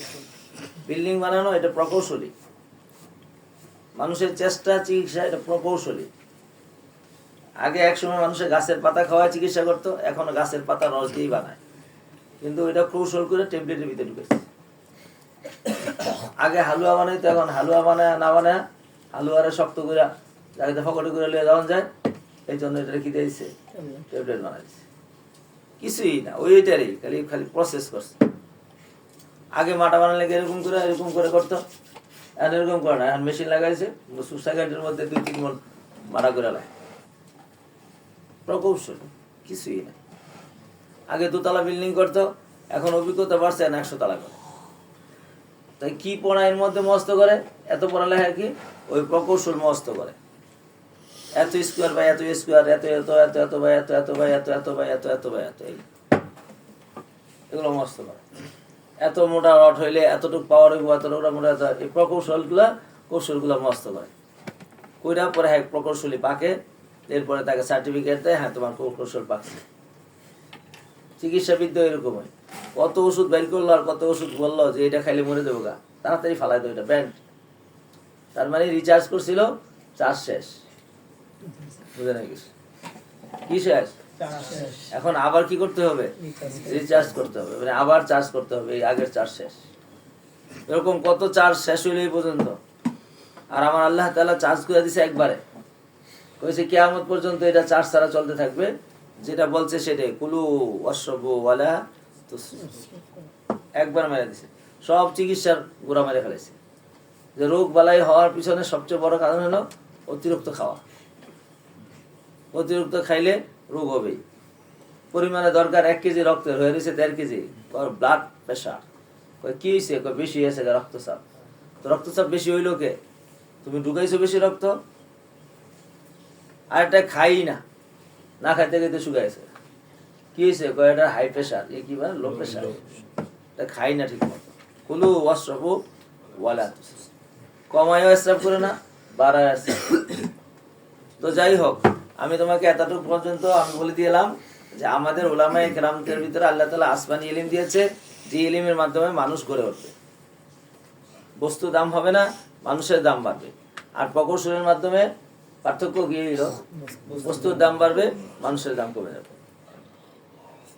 বিল্ডিং বানানো এটা প্রকৌশলী, মানুষের চেষ্টা চিকিৎসা এটা প্রকৌশলী। আগে একসময় মানুষের গাছের পাতা খাওয়ায় চিকিৎসা করতো, এখন গাছের পাতা রস দিয়েই বানায়, কিন্তু এটা কৌশল করে ট্যাবলেটের ভিতরে ঢুকেছে। আগে হালুয়া বানাইতো, এখন হালুয়া বানায় না বানায় হালুয়ারে শক্ত করে যাকে ফকটে করে লিয়ে যাওয়া যায়, এই জন্য এটা রেখে দিয়েছে, ট্যাবলেট বানাইছে। কিছুই না, ওইটারই খালি প্রসেস করছে। আগে মাটা বানালে এরকম করে করতো, এখন এরকম করে না, এখন মেশিন লাগাইছে, সেকেন্ডের মধ্যে 2-3 মণ মারা করে লাগে। প্রকৌশল কিছুই না। আগে 2 তলা বিল্ডিং করতো, এখন অভিজ্ঞতা বাড়ছে, 100 তলা করে। তাই কি পড়া এর মধ্যে মস্ত করে, এত পড়ালেখা কি ওই প্রকৌশল মস্ত করে। এত স্কোয়ার বাই এত স্কোয়ার, এত এত এত এত বাই এত এত বাই এত এত বাই এত এত বাই এত, এগুলো মস্ত করে। এত মোটা রড হইলে এতটুকু পাওয়ার হইব, এতটুকু মোটা, এই কৌশলগুলো মস্ত করে। কইরা পরে হ্যাঁ প্রকৌশলী পাকে, এরপরে তাকে সার্টিফিকেট দেয়, হ্যাঁ তোমার প্রকৌশল পাকছে। চিকিৎসাবিদ্যা এরকম হয়, কত ওষুধ বের করলো আর কত ওষুধ বললো যে এটা খাইলে মরে দেবো গা, তাড়াতাড়ি ফালাই দেবো, এটা ব্যান্ড। তার মানে রিচার্জ করছিল, চার্জ শেষ। বুঝে না কিছু, কি শেষ? এখন আবার কি করতে হবে? রিচার্জ করতে হবে, মানে আবার চার্জ করতে হবে, এই আগের চার্জ শেষ। এরকম কত চার্জ শেষ হইলে এই পর্যন্ত। আর আমার আল্লাহ তাআলা চার্জ করে দিছে একবারে, কইছে কিয়ামত পর্যন্ত এটা চার্জ ছাড়া চলতে থাকবে। যেটা বলছে সেটাই, কুলু ওয়াশরাবু ওয়ালা তুসরিফু, একবার মেরে দিছে। সব চিকিৎসার গোড়া মেরে ফেলেছে। যে রোগ বালাই হওয়ার পিছনে সবচেয়ে বড় কারণ হলো অতিরিক্ত খাওয়া। অতিরিক্ত খাইলে রোগ হবেই। পরিমাণে দরকার 1 কেজি রক্তের, হয়ে গেছে 1.5 কেজি। ব্লাড প্রেশার, কি হয়েছে? বেশি হয়েছে রক্তচাপ। তো রক্তচাপ বেশি হইলো কে? তুমি ঢুকাইছো বেশি রক্ত। আর এটা খাই না, না খাইতে খাইতে শুকাইছে। কি হয়েছে? এটা হাই প্রেশার, এ কি বলে লো প্রেশার। এটা খাই না ঠিক মতো। কুলু ওয়াশরাবু ওয়ালা তুসরিফু, কমায়ও ইসরাফ করে না, বাড়ায় ইসরাফ। তো যাই হোক, আমি তোমাকে এতটুকু পর্যন্ত আমি বলে দিলাম যে আমাদের উলামায়ে কেরামদের ভিতরে আল্লাহ তাআলা আসমানি ইলম দিয়েছে, যে ইলমের মাধ্যমে মানুষ গড়ে উঠবে। বস্তু দাম হবে না, মানুষের দাম বাড়বে। আর প্রকৌশলের মাধ্যমে পার্থক্য গিয়ে দিল, বস্তুর দাম বাড়বে, মানুষের দাম কমে যাবে।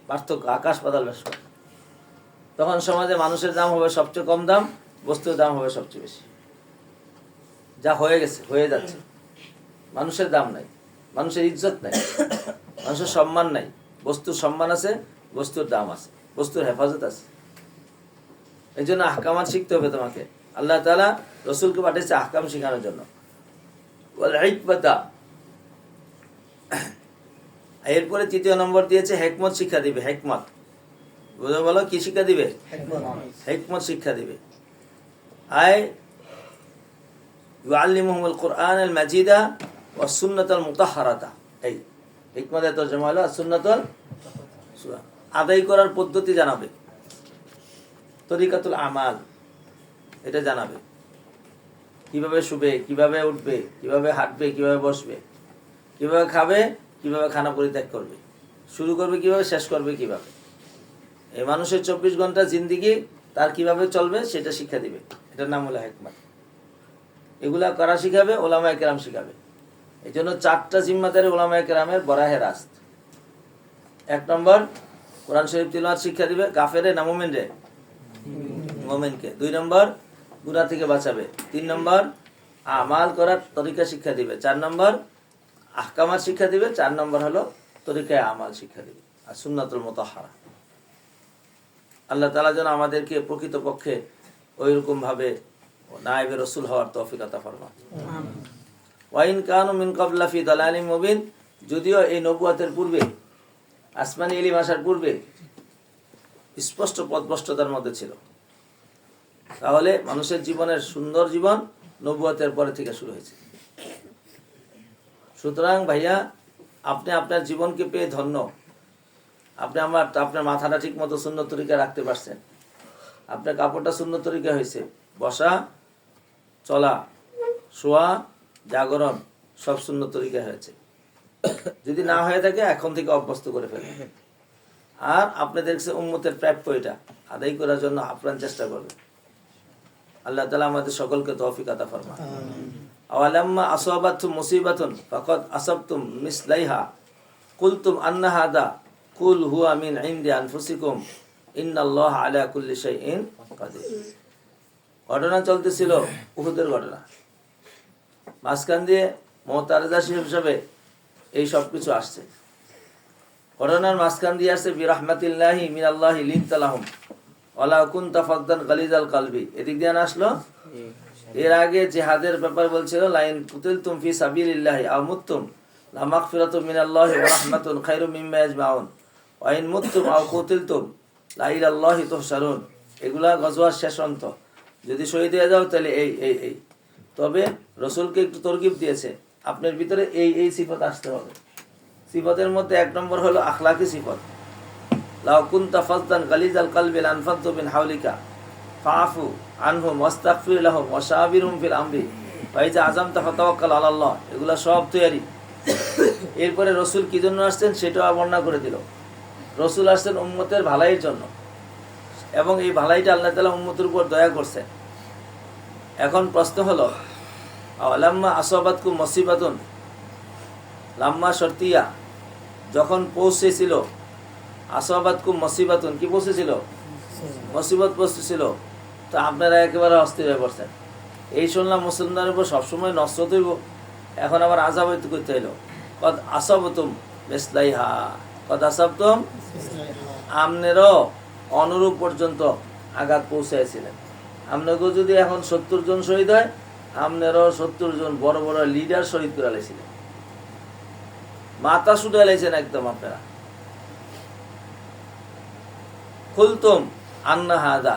পার্থক্য আকাশ পাতাল বেশ। তখন সমাজে মানুষের দাম হবে সবচেয়ে কম দাম, বস্তুর দাম হবে সবচেয়ে বেশি। যা হয়ে গেছে, হয়ে যাচ্ছে। মানুষের দাম নাই, মানুষের ইজ্জত নাই, মানুষের সম্মান নাই। বস্তুর সম্মান আছে, বস্তুর দাম আছে, বস্তুর হেফাজত আছে। এই জন্য আহকামাত শিখতে হবে তোমাকে। আল্লাহ তাআলা রসুলকে পাঠিয়েছে আহকাম শেখানোর জন্য। এরপরে 3য় নম্বর দিয়েছে হেকমত শিক্ষা দিবে। হেকমত বুঝে বলো, কি শিক্ষা দিবে? হেকমত শিক্ষা দিবে। আয় ইউআল্লিমুহুমুল কুরআনাল মাজিদা ওয়াস সুন্নাতাল মুতাহহারাতা। এই হিকমতের তরজমা হলো সুন্নাতুল আদায় করার পদ্ধতি জানাবে, তরিকাতুল আমাল এটা জানাবে। কিভাবে শুবে, কিভাবে উঠবে, কিভাবে হাঁটবে, কিভাবে বসবে, কিভাবে খাবে, কিভাবে খানা পরিত্যাগ করবে, শুরু করবে কিভাবে, শেষ করবে কিভাবে। এই মানুষের 24 ঘন্টা জিন্দিগি তার কিভাবে চলবে সেটা শিক্ষা দিবে। এটার নাম হলো হিকমত। এগুলা করা শিখাবে, ওলামায়ে কেরাম শিখাবে। এই জন্য 4টা জিম্মাদারি ওলামায়ে কেরামের বরাহে রাস্ত। 1 নম্বর কোরআন শরীফ তিলাওয়াত শিক্ষা দিবে, কাফেরে না মুমিনরে? মুমিনকে। 2 নম্বর গুনাহ থেকে বাঁচাবে। 3 নম্বর আমাল করার তরিকা শিক্ষা দিবে। 4 নম্বর আহকামাত শিক্ষা দিবে। 4 নম্বর হলো তরিকায় আমাল শিক্ষা দিবে, আর সুন্নাতুল মুতাহহারা। আল্লাহ তাআলা যেন আমাদেরকে প্রকৃতপক্ষে ওইরকম ভাবে নায়েবে রাসূল হওয়ার তৌফিক আতা ফরমান। আমিন। ওয়া ইন কানু মিন ক্বাবলা ফি দালালিম মুবিন, যদিও এই নবুয়তের পূর্বে, আসমানি ইলম আসার পূর্বে স্পষ্ট পথভ্রষ্টতার মধ্যে ছিল, তাহলে মানুষের জীবনের সুন্দর জীবন নবুয়তের পরে থেকে শুরু হয়েছে। সুতরাং ভাইয়া, আপনি আপনার জীবনকে পেয়ে ধন্য। আপনি আপনার মাথাটা ঠিক মতো সুন্নত তরিকা রাখতে পারছেন, আপনার কাপড়টা সুন্নত তরিকা হয়েছে, বসা, চলা, শোয়া, জাগরণ সব সুন্নত তরিকা হয়েছে। যদি না হয়ে থাকে এখন থেকে অভ্যস্ত করে ফেলবেন। আর আপনি দেখছেন উম্মতের প্রাপ্য, এটা আদায় করার জন্য আপ্রাণ চেষ্টা করবেন। আল্লাহ তাআলা আমাদের সকলকে তৌফিক আতা ফরমান। আওয়ালাম্মা আসাবাতুম মুসিবাতুন ফাকাদ আসাবতুম মিসলাইহা কুলতুম আন্না হাদা কুল হুয়া মিন ইনদি আনফুসিকুম ইন্নাল্লাহা আলা কুল্লি শাইইন কাদির। ঘটনা চলতেছিল উহুদের ঘটনা, মাঝখান দিয়ে মুতারাজা হিসেবে এই সব কিছু আসছে। ঘটনার মাঝখান দিয়ে আসছে বিরাহমাতিল্লাহি মিনাল্লাহি লিনতালাহুম ওয়ালা কুনতা ফাদদান গালিজাল কলবি। এদিক দিয়ে আসলো এর আগে জিহাদের ব্যাপার বলছিল লাইন কুতিলতুম ফি সাবিলিল্লাহি আও মুততুম লা মাগফিরাতুম মিনাল্লাহি ওয়া রাহমাতুন খায়রুম মিম্মা ইয়াজমাউন ওয়া ইন মুততুম আও কুতিলতুম লা ইলাল্লাহি তুহশারুন। এগুলা গজওয়ার শেষ অন্ত। যদি শহীদ হয়ে যাও তাহলে এই তবে রসুলকে একটু তরগিব দিয়েছে, আপনার ভিতরে এই সিফত আসতে হবে। সিফতের মধ্যে 1 নম্বর হলো আখলাকি সিফত। লাউ কুনতা ফাযদান গালিজাল কলবি লানফাদু মিন হাওলিকা ফাআফু আনহুম ওয়াস্তাগফির লাহুম ওয়াশাবিরহুম ফিল আমরি ওয়া ইযা আযামতা ফাতাওয়াক্কাল আলাল্লাহ। এগুলা সব তৈরি। এরপরে রসুল কি জন্য আসছেন সেটাও বর্ণনা করে দিল। রসুল আসছেন উম্মতের ভালাইয়ের জন্য, এবং এই ভালাইটা আল্লাহ তাআলা উম্মতের উপর দয়া করছেন। এখন প্রশ্ন হলো লাম্মা আসাবাতকুম মুসিবাতুন, লাম্মা শর্তিয়া, যখন পৌঁছেছিল, আসাবাতকুম মুসিবাতুন কি পৌঁছেছিল? মুসিবত পৌঁছেছিল, তো আপনারা একেবারে অস্থির হয়ে পড়ছেন। এই শুনলাম মুসলমানের উপর সবসময় নসরত হইব, এখন আবার আযাব হইতে করতে হইল। কদ আসাবতুম মিসলাইহা, কদ আসাবতুম, আমনেরও অনুরূপ পর্যন্ত আঘাত পৌঁছাইছিলেন। আপনাকেও যদি এখন 70 জন শহীদ হয়, আপনারও 70 জন বড় বড় লিডার শহীদ করে লাইছিলেন, মাথা শুধু লাইছেন একদম আপনারা। খুলতুম আন্না হাদা,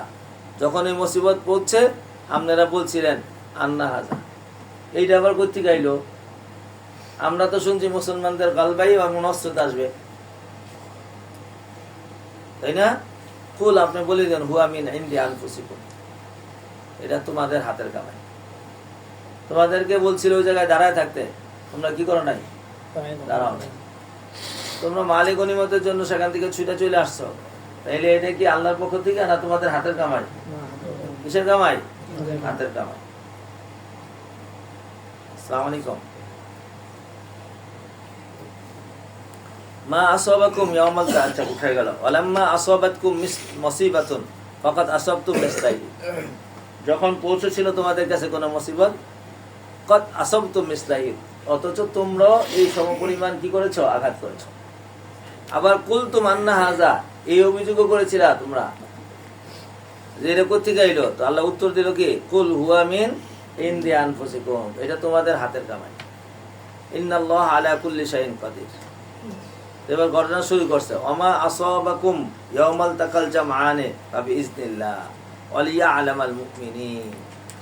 যখন এই মুসিবত পৌঁছে আপনারা বলছিলেন আন্না হাদা। এইটা আবার কোথা থেকে আইলো? আমরা তো শুনছি মুসলমানদের গালবাই এবং নসরত আসবে, তাই না? কুল, আপনি বলে দেন হুয়া মিন ইনদি আনফুসিকুম, এটা তোমাদের হাতের কামাই। তোমাদেরকে বলছিল ওই জায়গায় দাঁড়ায় থাকতে, তোমরা কি করো নাই? দাঁড়াও নাই। তোমরা মালিক গনিমতের জন্য সেখান থেকে ছুটে চলে আসছো, তাইলে এটা কি আল্লাহর পক্ষ থেকে না তোমাদের হাতের কামাই? কিসের কামাই? হাতের কামাই। আসসালামু আলাইকুম। মা আসাবাকুম ইয়াউমাল আচ্ছা উঠে গেল। ওয়ালাম্মা আসাবাতকুম মুসিবাতুন ফাকাদ আসাবতুম মিসলাইহি, যখন পৌঁছেছিল তোমাদের কাছে কোনো মুসিবত, কদ আসাবতুম মিসলাইহি, অথচ তোমরা এই সমপরিমাণ কি করেছো? আঘাত করেছো। আবার কুলতুম আন্না হাযা, এই অভিযোগও করেছিলা তোমরা যে এটা কোথেকে আইলো? তো আল্লাহ উত্তর দিল কি? কুল হুয়া মিন ইনদি আনফুসিকুম, এটা তোমাদের হাতের কামাই। ইন্নাল্লাহা আলা কুল্লি শাইইন কাদির। এবার ঘটনা শুরু করছে। ওমা আসাবাকুম ইয়াউমাল তাকাল জামআনে ফাবিইজনিল্লাহ ওয়ালিয়া'লামাল মুমিনিন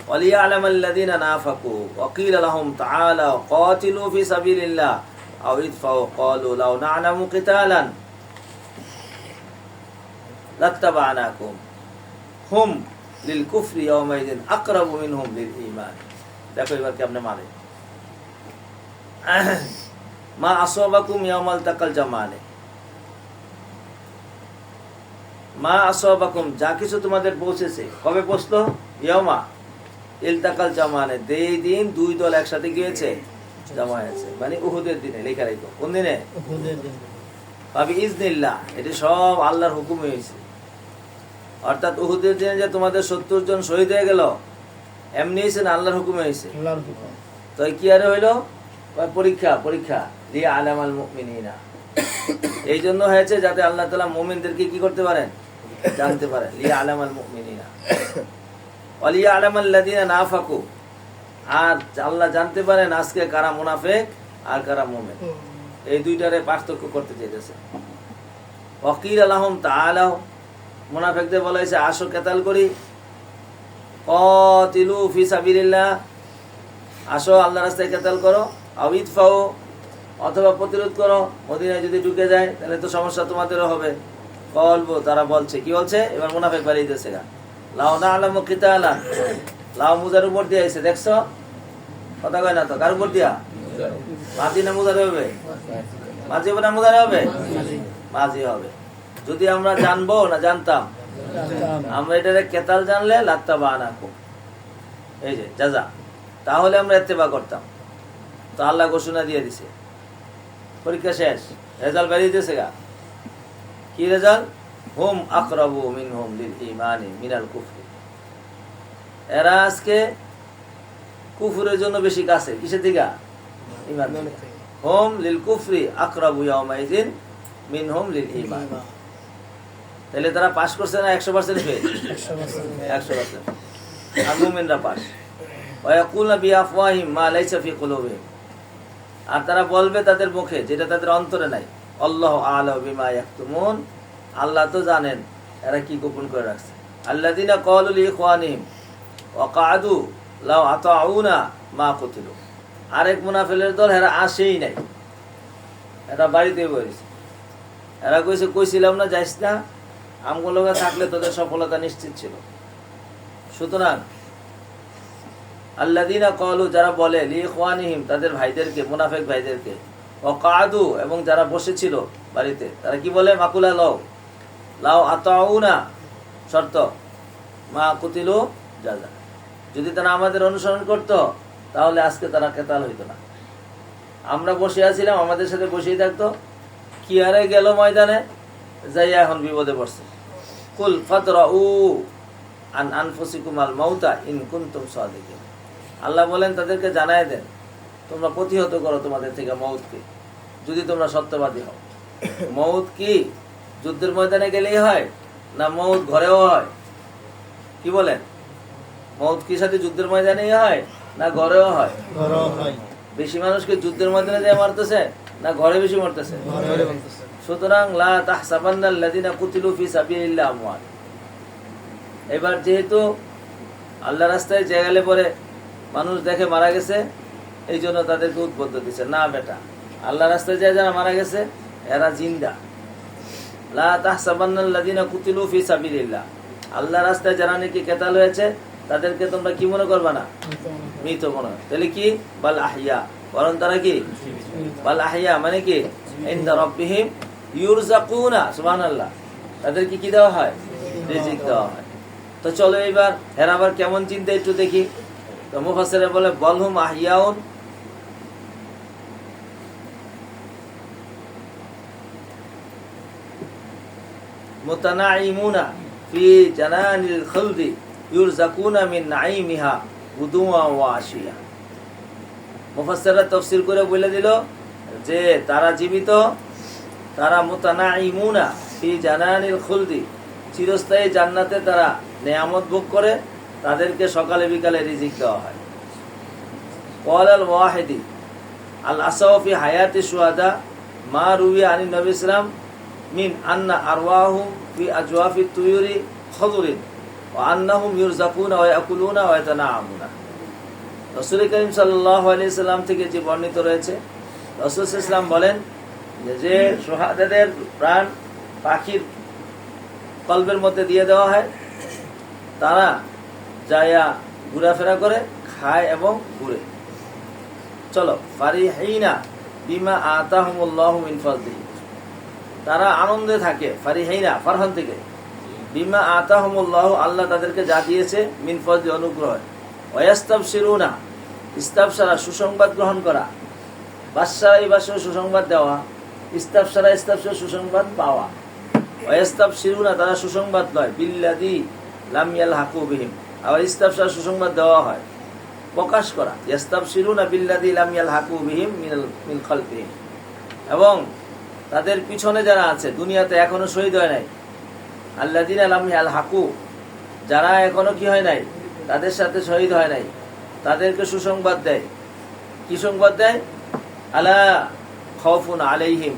ওয়ালিয়া'লামাল্লাযীনা নাফাকু ওয়া ক্বিলা লাহুম তাআলা কাতিলু ফি সাবিলিল্লাহ আও ইদফাউ ক্বালু লাউ না'লামু কিতালান লাত্তাবা'নাকুম হুম লিল কুফরি ইয়াউমাইযিন আকরাবু মিনহুম লিল ঈমান। দেখো এবার কেমনে মারে। মা আসাবাকুম ইয়াউমাল তাকাল জামআনে, মা আসাবাকুম, যা কিছু তোমাদের পৌঁছেছে। কবে পৌঁছলো? ইয়াউমা ইলতাকাল জামআনে, এই দিন দুই দল একসাথে গিয়েছে, জমা হয়েছে, মানে উহুদের দিনে। লেখা রাখো কোন দিনে? উহুদের দিনে। ফাবিইজনিল্লাহ, এটা সব আল্লাহর হুকুমে হয়েছে। অর্থাৎ উহুদের দিনে যে তোমাদের 70 জন শহীদ হয়ে গেল, এমনি হয়েছে না আল্লাহর হুকুমে হয়েছে? আল্লাহর হুকুম। তো কি আরে হইলো? পরীক্ষা লিয়া আলামাল মুমিনিনা, এই জন্য হয়েছে যাতে আল্লাহ তাআলা মুমিনদেরকে কি করতে পারেন? জানতে পারেন। লিয়া আলামাল মুমিনিনা ওয়ালিয়া আলামাল্লাযীনা নাফাকু, আর আল্লাহ জানতে পারেন আজকে কারা মুনাফিক আর কারা মুমিন। এই দুইটারে পার্থক্য করতে চাইতেছে। ওয়াকিলা লাহুম তাআলা, মুনাফিকদের বলা হয়েছে আসো কেতাল করি। কাতিলু ফি সাবিলিল্লাহ, আসো আল্লাহর রাস্তায় কেতাল করো। আও ইদফাউ, অথবা প্রতিরোধ করো। মদিনায় যদি ঢুকে যায় তাহলে তো সমস্যা তোমাদেরও হবে। বলবো, তারা বলছে কি বলছে? এবার মুনাফিক বাড়িয়ে দিয়েছে গা। লাউ না'লামু কিতালান, লাউ মুজার উপর দিয়ে আইছে, দেখছো? কথা কয় না তো, কার উপর দিয়া? মাঝি না মুজারে হবে? মাঝি হবে না মুজারে হবে? মাঝি হবে। যদি আমরা জানবো না জানতাম, আমরা এটারে কেতাল জানলে লাত্তাবা'নাকুম, এই যে জাযা, তাহলে আমরা ইত্তেবা করতাম। তো আল্লাহ ঘোষণা দিয়ে দিছে, পরীক্ষা শেষ, রেজাল্ট বেরিয়ে দিয়েছে গা। কি রেজাল্ট? হুম আকরাবু মিনহুম লিল ঈমানি মিনাল কুফরি, এরা আজকে কুফরের জন্য বেশি কাছে। কিসের দিকে? ঈমান থেকে। হুম লিল কুফরি আকরাবু ইয়াউমাইযিন মিনহুম লিল ঈমান। তাহলে তারা পাস করছে না 100% ফেল? 100%। আর মুমিনরা পাস। ওয়ায়াকুলুনা বিআফওয়াহিহিম মা লাইসা ফি কুলুবিহিম, আর তারা বলবে তাদের মুখে যেটা তাদের অন্তরে নাই। আল্লাহু আ'লামু বিমা ইয়াকতুমুন, আল্লাহ তো জানেন এরা কি গোপন করে রাখছে। আল্লাযীনা ক্বালু লিইখওয়ানিহিম ওয়া ক্বাদু লাউ আতাউনা মা কুতিলু, আরেক মুনাফিকের দল এরা আসেই নাই, এরা বাড়িতে বসেছে। এরা কইছিলাম না যাইস না, আমগুলো থাকলে তোদের সফলতা নিশ্চিত ছিল। সুতরাং আল্লাযীনা ক্বালু, যারা বলে লিইখওয়ানিহিম তাদের ভাইদেরকে, মুনাফিক ভাইদেরকে, ওয়া ক্বাদু এবং যারা বসেছিল বাড়িতে, তারা কি বলে? মাকুলা লাউ আতাউনা, শর্ত, মা কুতিলু জাযা, যদি তারা আমাদের অনুসরণ করত তাহলে আজকে তারা কেতাল হইতো না। আমরা বসে আছিলাম, আমাদের সাথে বসেই থাকতো, কি আরে গেল ময়দানে যাইয়া এখন বিপদে পড়ছে। কুল ফাতরাউ আন আনফুসিকুম আল মাউতা ইন কুনতুম সাদিকিন, আল্লাহ বলেন তাদেরকে জানায় দেন তোমরা প্রতিহত করো তোমাদের থেকে মউতকে, যদি তোমরা সত্যবাদী হও। মউত কি যুদ্ধের ময়দানে গেলেই হয়, না মউত ঘরেও হয়? কি বলেন? মউত কি সাথে যুদ্ধের ময়দানেই হয় না ঘরেও হয়? বেশি মানুষকে যুদ্ধের ময়দানে দিয়ে মারতেছে না ঘরে বেশি মারতেছে? সুতরাং লা তাহসাবান্নাল্লাযীনা কুতিলু ফি সাবিলিল্লাহি আমওয়াত। এবার যেহেতু আল্লাহ রাস্তায় যে গেলে পরে মানুষ দেখে মারা গেছে, এই জন্য তাদেরকে উদ্বুদ্ধ দিচ্ছে, না বেটা, আল্লাহ রাস্তায় যায় যারা মারা গেছে এরা জিন্দা। লা তাহসাবান্নাল্লাযীনা কুতিলু ফি সাবিলিল্লাহ, আল্লাহ রাস্তায় যারা নাকি কেতাল হয়েছে তাদেরকে তোমরা কি মনে করবা না? মৃত মনে। তাহলে কি? বাল আহইয়া, বরং তারা কি? বাল আহইয়া মানে কি? ইনদা রাব্বিহিম ইউরযাকুনা, সুবহানাল্লাহ, তাদেরকে কি দেওয়া হয়? রিজিক দেওয়া হয়। তো চলো এবার এরা আবার কেমন চিন্তা একটু দেখি। তো মুফাসসিররা বলে বলহুম আহইয়াউন, মুতানাইমুনা ফি জানানিল খুলদি ইউরযাকুনা মিন নাঈমিহা গুদুওয়া ওয়া আশিয়া। মুফাসসিররা তাফসীর করে বলে দিল যে তারা জীবিত, তারা মুতানাইমুনা ফি জানানিল খুলদি, চিরস্থায়ী জান্নাতে তারা নেয়ামত ভোগ করে, তাদেরকে সকালে বিকালে রিজিক দেওয়া হয়। ক্বালাল ওয়াহিদি আল আসাউ ফি হায়াতি শুহাদা মা রুবিয়া আনিন নবী সাল্লাল্লাহু আলাইহি ওয়াসাল্লাম মিন আন্না আরওয়াহুম ফি আজওয়াফিত তুয়ুরি খুদুরিন ওয়া আন্নাহুম ইউরযাকুনা ওয়া ইয়াকুলুনা ওয়া ইয়াতানাআমুনা। রাসূল করিম সাল্লাল্লাহু আলাইহি সাল্লাম থেকে যে বর্ণিত রয়েছে, রাসূল সাল্লাল্লাহু আলাইহি ওয়াসাল্লাম বলেন যে শুহাদাদের প্রাণ পাখির কলবের মধ্যে দিয়ে দেওয়া হয়, তারা যায়া ঘোরাফেরা করে, খায় এবং ঘুরে। চলো, ফারিহিনা বিমা আতাহুমুল্লাহু মিন ফাদলিহি, তারা আনন্দে থাকে। ফারিহিনা ফারহান থেকে, বিমা আতাহুমুল্লাহু, আল্লাহ তাদেরকে যা দিয়েছে, মিন ফাদলি অনুগ্রহ। ওয়াস্তাবশিরুনা, ইস্তাবশারা সুসংবাদ গ্রহণ করা, বাশশারা এই বাশশারা সুসংবাদ দেওয়া, ইস্তাবশারা ইস্তাবশারা সুসংবাদ পাওয়া। ওয়াস্তাবশিরুনা তারা সুসংবাদ লয়, বিল্লাযী লাম ইয়ালহাকু বিহিম, আবার ইস্তাবশারা সুসংবাদ দেওয়া হয়, প্রকাশ করা। ইস্তাবশিরুনা বিল্লাযী লাম ইয়ালহাকু বিহিম মিন খালফিহিম, এবং তাদের পিছনে যারা আছে, দুনিয়াতে এখনো শহীদ হয় নাই, আল্লাযীনা লাম ইয়ালহাকু, যারা এখনো কি হয় নাই, তাদের সাথে শহীদ হয় নাই, তাদেরকে সুসংবাদ দেয়। কি সংবাদ দেয়? আলা খাউফুন আলাইহিম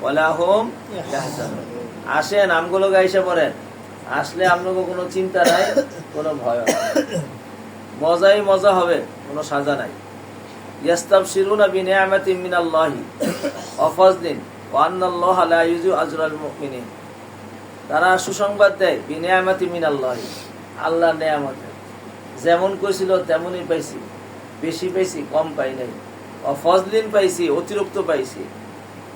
ওয়ালা হুম ইয়াহজানুন। আসেন, আমগুলো গাইসে পড়েন, আসলে আপনাকে কোনো চিন্তা নাই, কোনো ভয় নাই, মজাই মজা হবে, কোনো সাজা নাই। ইয়াস্তাবশিরুনা বিনিআমাতিন মিনাল্লাহি ওয়া ফাজলিন ওয়া আন্নাল্লাহা লা ইউযিউ আজরাল মুমিনিন, তারা সুসংবাদ দেয় বিনিআমাতিন মিনাল্লাহি, আল্লাহর নেয়ামত, যেমন কইছিল তেমনই পাইছি, বেশি পাইছি, কম পাই নাই। ওয়া ফাজলিন পাইছি, অতিরিক্ত পাইছি।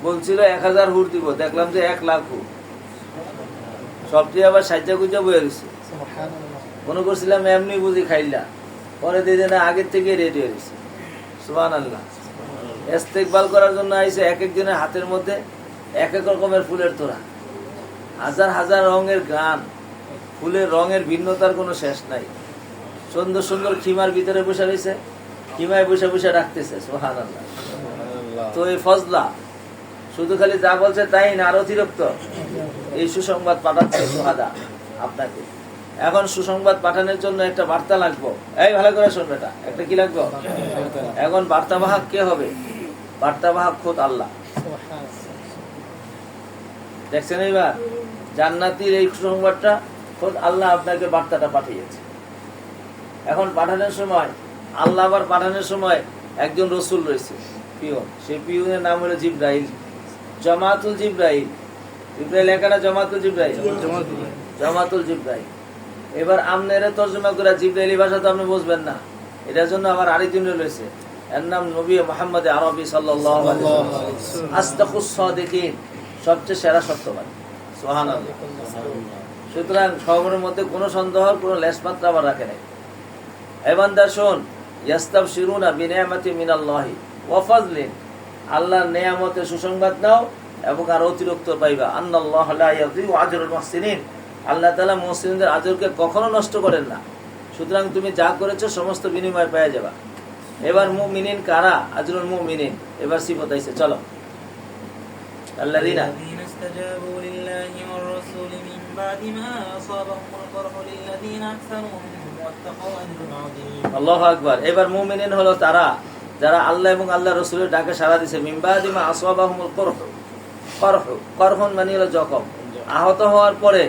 বলছিল 1000 হুর দিব, দেখলাম যে 1 লাখ হুর, সবচেয়ে আবার সাজ্জা গুজা বয়ে গেছে। মনে করছিলাম এমনি বুঝি খাইলা, পরে দিয়ে না আগের থেকে রেডি হয়ে গেছে। সুবহানাল্লাহ। ইস্তেকবাল করার জন্য আইসে, এক একজনের হাতের মধ্যে এক এক রকমের ফুলের তোড়া, হাজার হাজার রঙের গান, ফুলের রঙের ভিন্নতার কোনো শেষ নাই। সুন্দর সুন্দর খিমার ভিতরে বসে রয়েছে, খিমায় বসে বসে রাখতেছে। সুবহানাল্লাহ। তো এই ফজলা শুধু খালি যা বলছে তাই না, আরো অতিরিক্ত এই সুসংবাদ পাঠাচ্ছে শুহাদা আপনাকে। এখন সুসংবাদ পাঠানোর জন্য একটা বার্তা লাগবো। এই ভালো করে শুনবে, এটা একটা কি লাগবে? এখন বার্তাবাহক কে হবে? বার্তাবাহক খোদ আল্লাহ। দেখছেন এইবার জান্নাতীর এই সুসংবাদটা খোদ আল্লাহ আপনাকে বার্তাটা পাঠিয়েছে। এখন পাঠানোর সময় আল্লাহ আবার পাঠানোর সময় একজন রসুল রয়েছে, পিয়ন। সেই পিয়নের নাম হলো জিব্রাইল, জামাতুল জিব্রাইল। জিব্রাইল এখানে জামাতুল জিব্রাইল, জামাতুল জিব্রাইল। এবার আমনেরে তর্জমা করে জিব্রাইলি ভাষা তো আপনি বুঝবেন না, এটার জন্য আবার আরেকজন রয়েছে, এর নাম নবী মুহাম্মদ আরবি সাল্লাল্লাহু আলাইহি ওয়াসাল্লাম, আসদাকুস সাদিকিন, সবচেয়ে সেরা সত্যবাদী। সুবহানাল্লাহ। সুতরাং খবরের মধ্যে কোনো সন্দেহ, কোনো লেশমাত্রা আবার রাখে নাই। এবার শোন, ইয়াস্তাবশিরুনা বিনিয়ামাতি মিনাল্লাহি ওয়া ফাজলিন, আল্লাহর নেয়ামতের সুসংবাদ নাও এবং আর অতিরিক্ত পাইবা। আন্নাল্লাহা লা ইয়াযিউ আজরুল মুহসিনিন, আল্লাহ তাআলা মুহসিনদের আজরকে কখনো নষ্ট করেন না। সুতরাং তুমি যা করেছো সমস্ত বিনিময় পেয়ে যাবা। এবার মুমিনিন কারা? আজরুল মুমিনিন। এবার সিফত আইছে, চলো। আল্লাযীনা ইস্তাজাবু লিল্লাহি ওয়ার রাসূলি মিন বাদি মা আসাবাহুমুল করহু লিল্লাযীনা আহসানু মিনহুম ওয়াত্তাকাউ আজরুন আযীম। আল্লাহু আকবার। এবার মুমিনিন হলো তারা যারা আল্লাহ এবং আল্লাহর রাসূলের ডাকে সাড়া দিয়েছে। মিন বাদি মা আসাবাহুমুল করহু, করহু, করহুন মানে হলো জখম। আহত হওয়ার পরে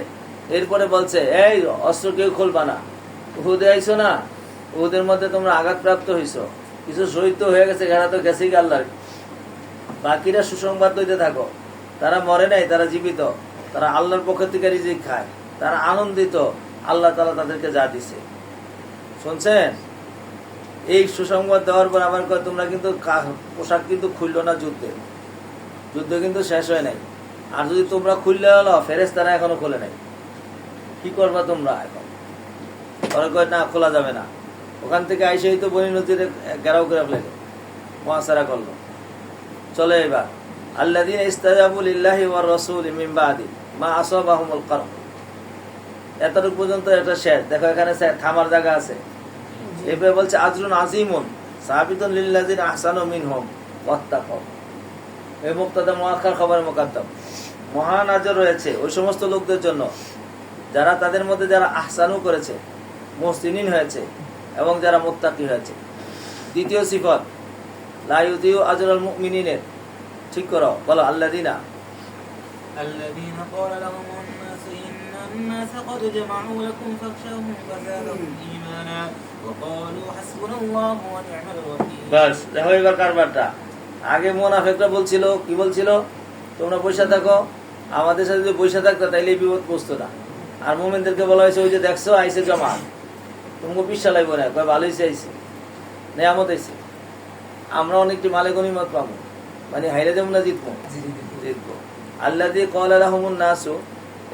এরপরে বলছে, এই অস্ত্র কেউ খুলবা না, উহুদে আইছো না, উহুদের মধ্যে তোমরা আঘাতপ্রাপ্ত হইছো, কিছু শহীদ তো হয়ে গেছে, এরা তো গেছেই আল্লাহর। বাকিরা সুসংবাদ দিতে থাকো, তারা মরে নাই, তারা জীবিত, তারা আল্লাহর পক্ষ থেকে রিজিক খায়, তারা আনন্দিত, আল্লাহ তাআলা তাদেরকে যা দিছে। শুনছেন? এই সুসংবাদ দেওয়ার পর আবার তোমরা কিন্তু পোশাক কিন্তু খুললো না যুদ্ধে, যুদ্ধ কিন্তু শেষ হয় নাই। আর যদি তোমরা খুললে হলো, ফেরেশতারা এখনো খোলে নাই, কি করবা তোমরা এখন? ওরা কয় না, খোলা যাবে না। ওখান থেকে আইসেই তো বনি নদীর ঘেরাও করে ফেলে মুহাসারা করলো। চলে এবার আল্লাযীনা ইস্তাজাবু লিল্লাহি ওয়ার রাসূলি মিন বাদি মা আসাবাহুমুল করহ, এতটুকু পর্যন্ত এটা শেষ। দেখো এখানে থামার জায়গা আছে। এবারে বলছে আজরুন আযীমুন সাবিতুন লিল্লাযীনা আহসানু মিনহুম ওয়াত্তাকাউ। এই মুবতাদা মুআক্খার খবর মুকদ্দম। মহান আজর রয়েছে ওই সমস্ত লোকদের জন্য যারা তাদের মধ্যে যারা আহসানু করেছে, মুহসিনিন হয়েছে এবং যারা মুত্তাকি হয়েছে। দ্বিতীয় সিফত লা ইউযিউ আজরাল মুমিনিনের, ঠিক করো, বলো আল্লাযীনা আল্লাযীনা ক্বালা লাহুমুন নাসু ইন্নান নাসা ক্বাদ জামা'উ লাকুম ফাখশাহুম ফাযাদাহুম ঈমানা ওয়া ক্বালু হাসবুনাল্লাহু ওয়া নি'মাল ওয়াকিল। বাস দেখো এবার কারবারটা। আগে মুনাফিকরা বলছিল, কি বলছিল? তোমরা পয়সা থাকো, আমাদের সাথে যদি পয়সা থাকতো তাইলে এই বিপদ পড়তো না। আর মুমিনদেরকে বলা হয়েছে, ওই যে দেখছো আইছে জমা, তোমাকে বিশ্বাস লাগবে না, কয় ভালো হয়েছে, আইছে নেয়ামত আইছে, আমরা অনেকটি মালে গনিমত পাবো, মানে হাইরে যেমন না জিতবো, জিতবো। আল্লাযী ক্বালা লাহুমুন নাসু,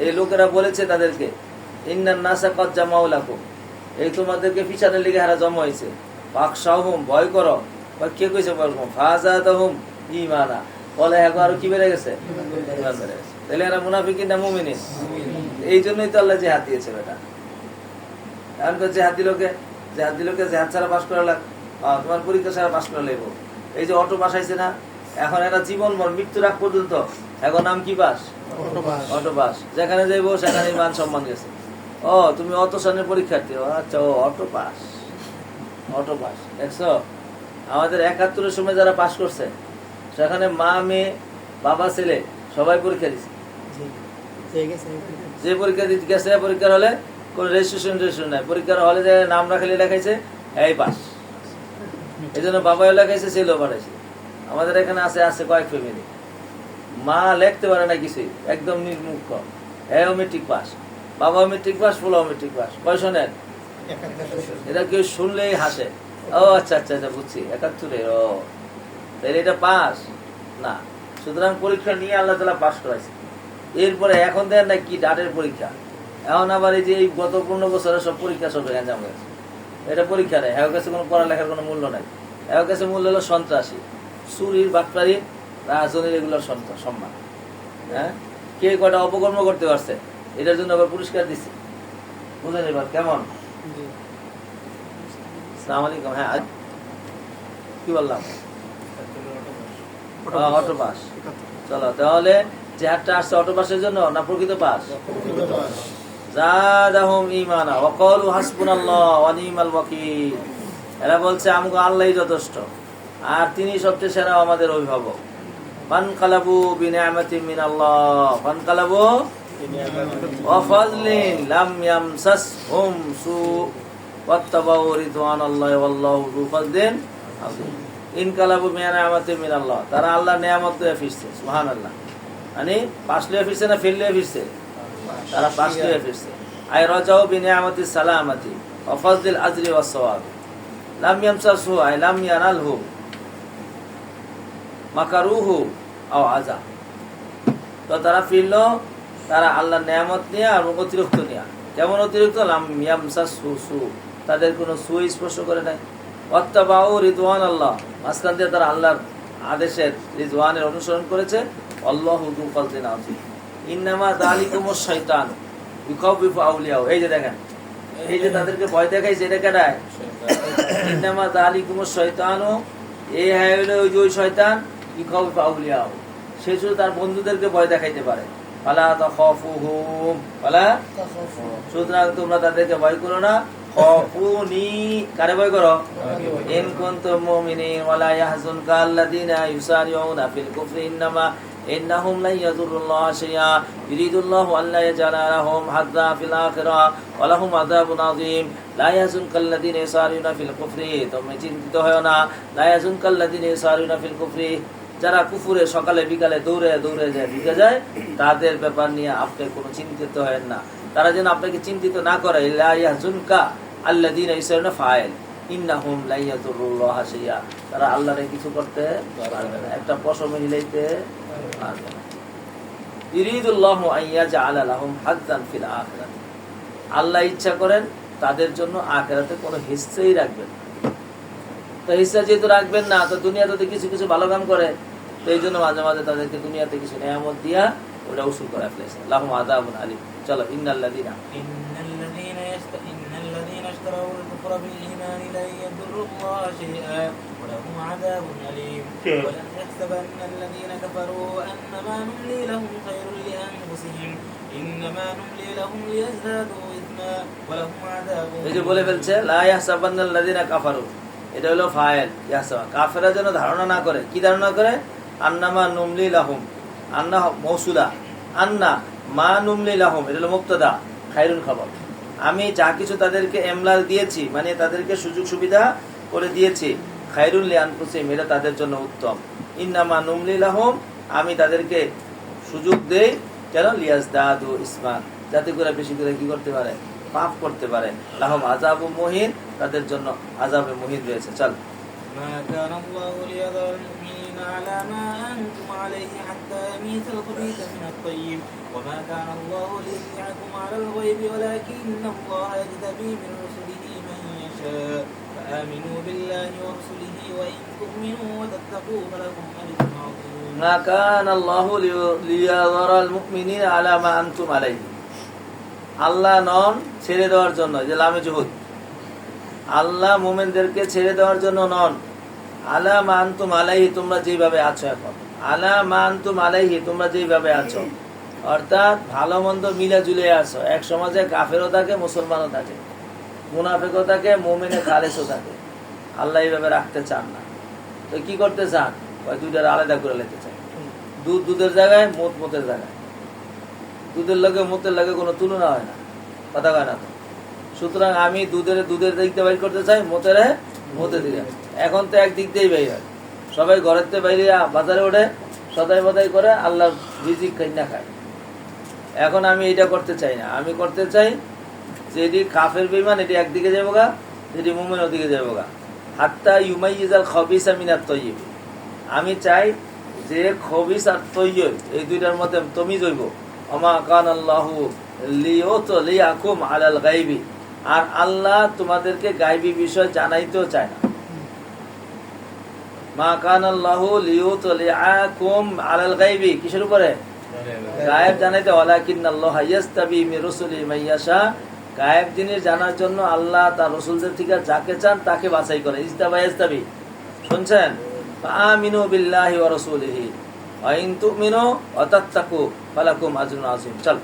এই লোকেরা বলেছে তাদেরকে, ইন্নান নাসা ক্বাদ জামাউ লাকুম, এই তোমাদেরকে পিছানোর লিগে হারা জমা হয়েছে, ফাখশাহুম, ভয় করো। কে কইছে ভয় করো? ফাযাদাহুম ঈমানা, বলে এখন আরো কি বেড়ে গেছে, ঈমান বেড়ে গেছে। তাহলে এরা মুনাফিকিন না মুমিনিন? এই জন্যই তো আল্লাহ জিহাদ দিয়েছে বেটা। এখন তো জেহাদ দিলকে, জেহাদ দিলকে জেহাদ ছাড়া পাস করা লাগ, তোমার পরীক্ষা ছাড়া পাস করা লাগবো। এই যে অটো পাস আইছে না, এখন এরা জীবন ভর মৃত্যুর আগ পর্যন্ত এখন নাম কি পাস? Auto pass. যেখানে যাইবো সেখানে মান সম্মান গেছে। ও তুমি অটো সানের পরীক্ষার্থী, আচ্ছা, ও অটো পাস, অটো পাস। দেখছো আমাদের 71-এর সময় যারা পাস করছে সেখানে মা, মেয়ে, বাবা, ছেলে সবাই পরীক্ষা দিচ্ছে। যে পরীক্ষা দিতে গেছে পরীক্ষার হলে কোন রেজিস্ট্রেশন নাই, পরীক্ষার হলে যে নাম রাখালে লেখাইছে এই পাস। এই জন্য বাবাও লেখাইছে, ছেলেও পাঠাইছে। আমাদের এখানে আছে কয়েক ফ্যামিলি, মা লিখতে পারে না কিছুই, একদম নির্মুখ, হ্যাঁ মেট্রিক পাস, বাবাও মেট্রিক পাস, ফুলাও মেট্রিক পাস। কয় শোনেন? এটা কেউ শুনলেই হাসে। ও আচ্ছা আচ্ছা আচ্ছা, বুঝছি, 71-এ, ও তাহলে এটা পাস না। সুতরাং পরীক্ষা নিয়ে আল্লাহ তাআলা পাস করাইছে। এরপরে এখন দেন না কি ডাটের পরীক্ষা, এখন আবার এই যে এই গত 15 বছরের সব পরীক্ষা সব গ্যাঞ্জাম হয়েছে। এটা পরীক্ষা নেই, এর কাছে কোনো পড়ালেখার কোনো মূল্য নাই। এর কাছে মূল্য হলো সন্ত্রাসী, চুরির, বাটপারি, রাজনীতির, এগুলোর সম্মান। হ্যাঁ, কে কয়টা অপকর্ম করতে পারছে এটার জন্য আবার পুরস্কার দিচ্ছে। বুঝলেন এবার কেমন? আসসালামু আলাইকুম। হ্যাঁ, কি বললাম? Auto pass. চলো তাহলে জেহাদটা আসছে অটো পাসের জন্য না প্রকৃত পাস? জাদাহুম ঈমানা ওয়া ক্বালু হাসবুনাল্লাহু ওয়া নি'মাল ওয়াকিল। এরা বলছে আমগো আল্লাহই যথেষ্ট আর তিনি সবচেয়ে সেরা আমাদের অভিভাবক। ফানকালাবু বিনি'মাতিন মিনাল্লাহ ফানকালাবু ওয়া ফাযলিন লাম ইয়ামসাসহুম সু ওয়াত্তাবাউ রিদওয়ানাল্লাহি ওয়াল্লাহু যু ফাযলিন আযীম। ইনকালাবু বিনি'মাতিন মিনাল্লাহ, তারা আল্লাহর নিয়ামত দিয়ে ফিরছে। সুবহানাল্লাহ। মানে পাশ লিয়ে ফিরছে না ফেল লিয়ে ফিরছে? তারা পাশ লিয়ে ফিরছে। আই রাজাউ বিনি'মাতি সালামাতি ওয়া ফাযলিল আজরি ওয়াস সাওয়াব। লাম ইয়ামসাসহু আই লাম ইয়ানালহু মাকারুহু আও আযা। তো তারা ফিরলো, তারা আল্লাহর নিয়ামত নিয়ে আর অতিরিক্ত নিয়ে। কেমন অতিরিক্ত? লাম ইয়ামসাসহু সু, তাদের কোনো সুই স্পর্শ করে নাই। ওয়াত্তাবাউ রিদওয়ানাল্লাহ, মাঝখান দিয়ে তারা আল্লাহর আদেশের রিদওয়ানের অনুসরণ করেছে। আল্লাহু যু ফাযলিন আযীম। ইন্নামা যালিকুমুশ শাইতান ইউখাউফিফু আউলিয়াহু। এই যে দেখেন, এই যে তাদেরকে ভয় দেখাইছে, এটা কেডায়? ইন্নামা যালিকুমুশ শাইতানু, এই হলো ওই শয়তান, ইউখাউফিফু আউলিয়াহু, সে শুধু তার বন্ধুদেরকে ভয় দেখাইতে পারে। ফালা তাখাফুহুম ফালা তাখাফু, সুতরাং তোমরা তাদেরকে ভয় করো না। খাফুনি, কারে ভয় করো? ইন কুনতুম মুমিনিন ওয়ালা ইয়াহজুনকা আল্লাযীনা ইউসারিউনা ফিল কুফরি ইন্নাহুম লা ইয়াযুরুল্লাহা শাইআ ইউরিদুল্লাহু আল্লা ইয়াজআলা লাহুম হাজ্জা ফিল আখিরাহ ওয়া লাহুম আযাবুন আযীম। লা ইয়াহজুনকাল্লাযীনা ইউসারিউনা ফিল কুফরি, তোমরা চিন্তিত হয়ো না। লা ইয়াহজুনকাল্লাযীনা ইউসারিউনা ফিল কুফরি, যারা কুফুরে সকালে বিকালে দৌড়ে দৌড়ে যায় ঢুকে যায়, তাদের ব্যাপার নিয়ে আপনি কোনো চিন্তিত হয়েন না। তারা যেন আপনাকে চিন্তিত না করে। লা ইয়াহজুনকা আল্লাযীনা ইউসারিউনা ফাইল ইন্নাহুম লা ইয়াযুরুল্লাহা শাইআ, তারা আল্লাহরে কিছু করতে পারবে না, একটা পশম হিলাইতে পারবে না। ইউরিদুল্লাহু আন ইয়াজআলা লাহুম হাজ্জান ফিল আখিরাত, আল্লাহ ইচ্ছা করেন তাদের জন্য আখিরাতে কোনো হিস্সাই রাখবেন। তো হিস্সা যেহেতু রাখবেন না, তো দুনিয়াতে কিছু কিছু ভালো কাম করে, তো এই জন্য মাঝে মাঝে তাদেরকে দুনিয়াতে কিছু নিয়ামত দিয়া ওটা উসুল করে ফেলেছে। লাহুম আযাবুন আলীম। চলো, ইন্নাল্লাযীনা اشتروا الكفر بالإيمان لن يضروا الله شيئا ولهم عذاب أليم. ولا يحسبن الذين كفروا أنما نملي لهم خير لأنفسهم إنما نملي لهم ليزدادوا إثما ولهم عذاب أليم. এই যে বলে ফেলছে লা ইয়াহসাবান্নাল্লাযীনা কাফারু, এটা হলো ফাইল। ইয়াহসাবা, কাফেররা যেন ধারণা না করে। কি ধারণা করে? আন্নামা নুমলি লাহুম, আন্না মৌসুলা, আন্না মা নুমলি লাহুম, এটা হলো মুবতাদা, খায়রুল খবর। আমি যা কিছু তাদেরকে এমলাল দিয়েছি, মানে তাদেরকে সুযোগ সুবিধা করে দিয়েছি, খায়রুল লিআনফুসিহিম, এটা তাদের জন্য উত্তম। ইন্নামা নুমলি লাহুম, আমি তাদেরকে সুযোগ দেই কেন? লিয়াজদাদু ইসমান, যাতে করে বেশি করে কি করতে পারে? পাপ করতে পারে। লাহুম আযাবুম মুহিন, তাদের জন্য আযাবে মুহিন রয়েছে। চল। ما كان الله ليذر المؤمنين على ما أنتم عليه حتى يميز الخبيث من الطيب وما كان الله ليطلعكم على الغيب ولكن الله يجتبي من رسله من يشاء فآمنوا بالله ورسله وإن تؤمنوا وتتقوا فلكم أجر عظيم. ما كان الله ليذر المؤمنين على ما أنتم عليه, আল্লাহ নন ছেড়ে দেওয়ার জন্য, যে লামে জুহুদ, আল্লাহ মুমিনদেরকে ছেড়ে দেওয়ার জন্য নন। আলা মা আনতুম আলাইহি, তোমরা যেভাবে আছো এখন। আলা মা আনতুম আলাইহি, তোমরা যেভাবে আছো, অর্থাৎ ভালো মন্দ মিলে ঝুলে আছো। এক সমাজে কাফেরও থাকে, মুসলমানও থাকে, মুনাফিকও থাকে, মুমিনে খালেসও থাকে। আল্লাহ এইভাবে রাখতে চান না। তো কি করতে চান? দুইটার আলাদা করে লেতে চান। দুধ দুধের জায়গায়, মত মতের জায়গায়। দুধের লগে মতের লগে কোনো তুলনা হয় না, কথা কয় না তো। সুতরাং আমি দুধের দিক দিয়ে বাইর করতে চাই, মতের দিকে। এখন তো একদিক দিয়েই বাইর হয়। সবাই ঘরের থেকে বাইরে বাজারে ওঠে, সদাই বদাই করে, আল্লাহ রিজিক না খায়। এখন আমি এটা করতে চাই না। আমি করতে চাই যে এটি কাফের বেঈমান, এটি একদিকে যাবো গা, এটি মুমিন ওদিকে যাবো গা। হাত্তা ইউমাইয়িজাল খাবিসা মিনাত তাইয়্যিব, আমি চাই যে খবিস আর তৈয়ব এই দুইটার মধ্যে তুমি জৈব। ওমা কানাল্লাহু লিয়াকুম আলাল গায়বি, আর আল্লাহ তোমাদেরকে গায়বী বিষয় জানাইতেও চায় না। মা কানাল্লাহু লিয়াকুম আলাল গায়বি, কিসের উপরে? গায়েব জানাইতে। ওয়ালাকিন্নাল্লাহা ইয়াস্তাবি মির রাসূলিহি মান ইয়াশা, গায়েব জিনিস জানার জন্য আল্লাহ তার রাসূলদের থেকে যাকে চান তাকে বাছাই করে। ইস্তাবা ইয়াস্তাবি, শুনছেন? আমিনু বিল্লাহি ওয়া রাসূলিহি ওয়া ইন তুমিনু ওয়া তাত্তাকু ফালাকুম আজরুন আযীম। চল।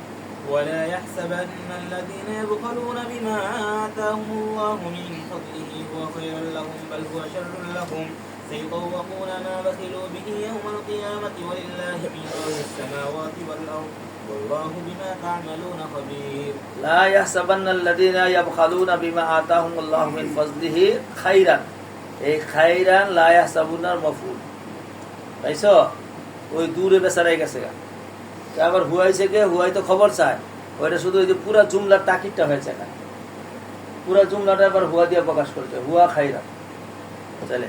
ولا يحسبن الذين يبخلون بما آتاهم الله من فضله هو خير لهم بل هو شر لهم سيطوقون ما بخلوا به يوم القيامة ولله ميراث السماوات والأرض والله بما تعملون خبير لا يحسبن الذين يبخلون بما آتاهم الله من فضله خيرا এই খাইরান লা ইয়াহসাবুনার মাফউল তাইছো ওই দূরে বেচারাই গেছে গা আবার হুয়াইছে কে হুয়াই তো খবর চায় ওইটা শুধু ওই যে পুরা জুমলার তাকিদটা হয়েছে না পুরা জুমলাটা আবার হুয়া দিয়ে প্রকাশ করছে হুয়া খাইরান চলে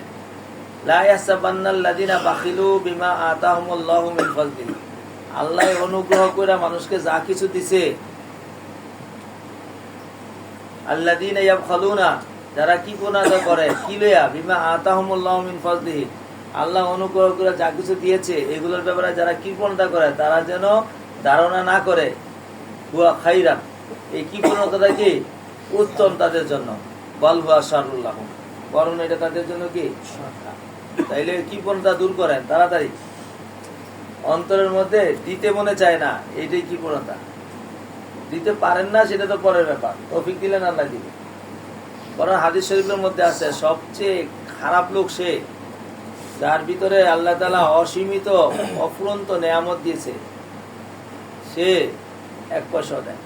লা ইয়াহসাবান্নাল লাযিনা বাখিলু বিমা আতাহুমুল্লাহু মিন ফাযলিহি আল্লাহ অনুগ্রহ করে মানুষকে যা কিছু দিছে আল্লাযিনা ইয়াবখালুনা যারা কি গুনাহ করে কি লইয়া বিমা আতাহুমুল্লাহু মিন ফাযলিহি আল্লাহ অনুগ্রহ করে যা কিছু দিয়েছে এগুলোর ব্যাপারে যারা কৃপণতা করে তারা যেন ধারণা না করে হুয়া খাইরান এই কৃপণতাটা কি উত্তম তাদের জন্য বল হুয়া শাররুল লাহুম বরং এটা তাদের জন্য কি তাইলে কৃপণতা দূর করেন তাড়াতাড়ি অন্তরের মধ্যে দিতে মনে চায় না এইটাই কৃপণতা দিতে পারেন না সেটা তো পরের ব্যাপার তৌফিক দিলেন আল্লাহ দিবে বরং হাদিস শরীফের মধ্যে আছে সবচেয়ে খারাপ লোক সে যার ভিতরে আল্লাহ তাআলা অসীমিত অফুরন্ত নেয়ামত দিয়েছে সে এক পয়সা দেয়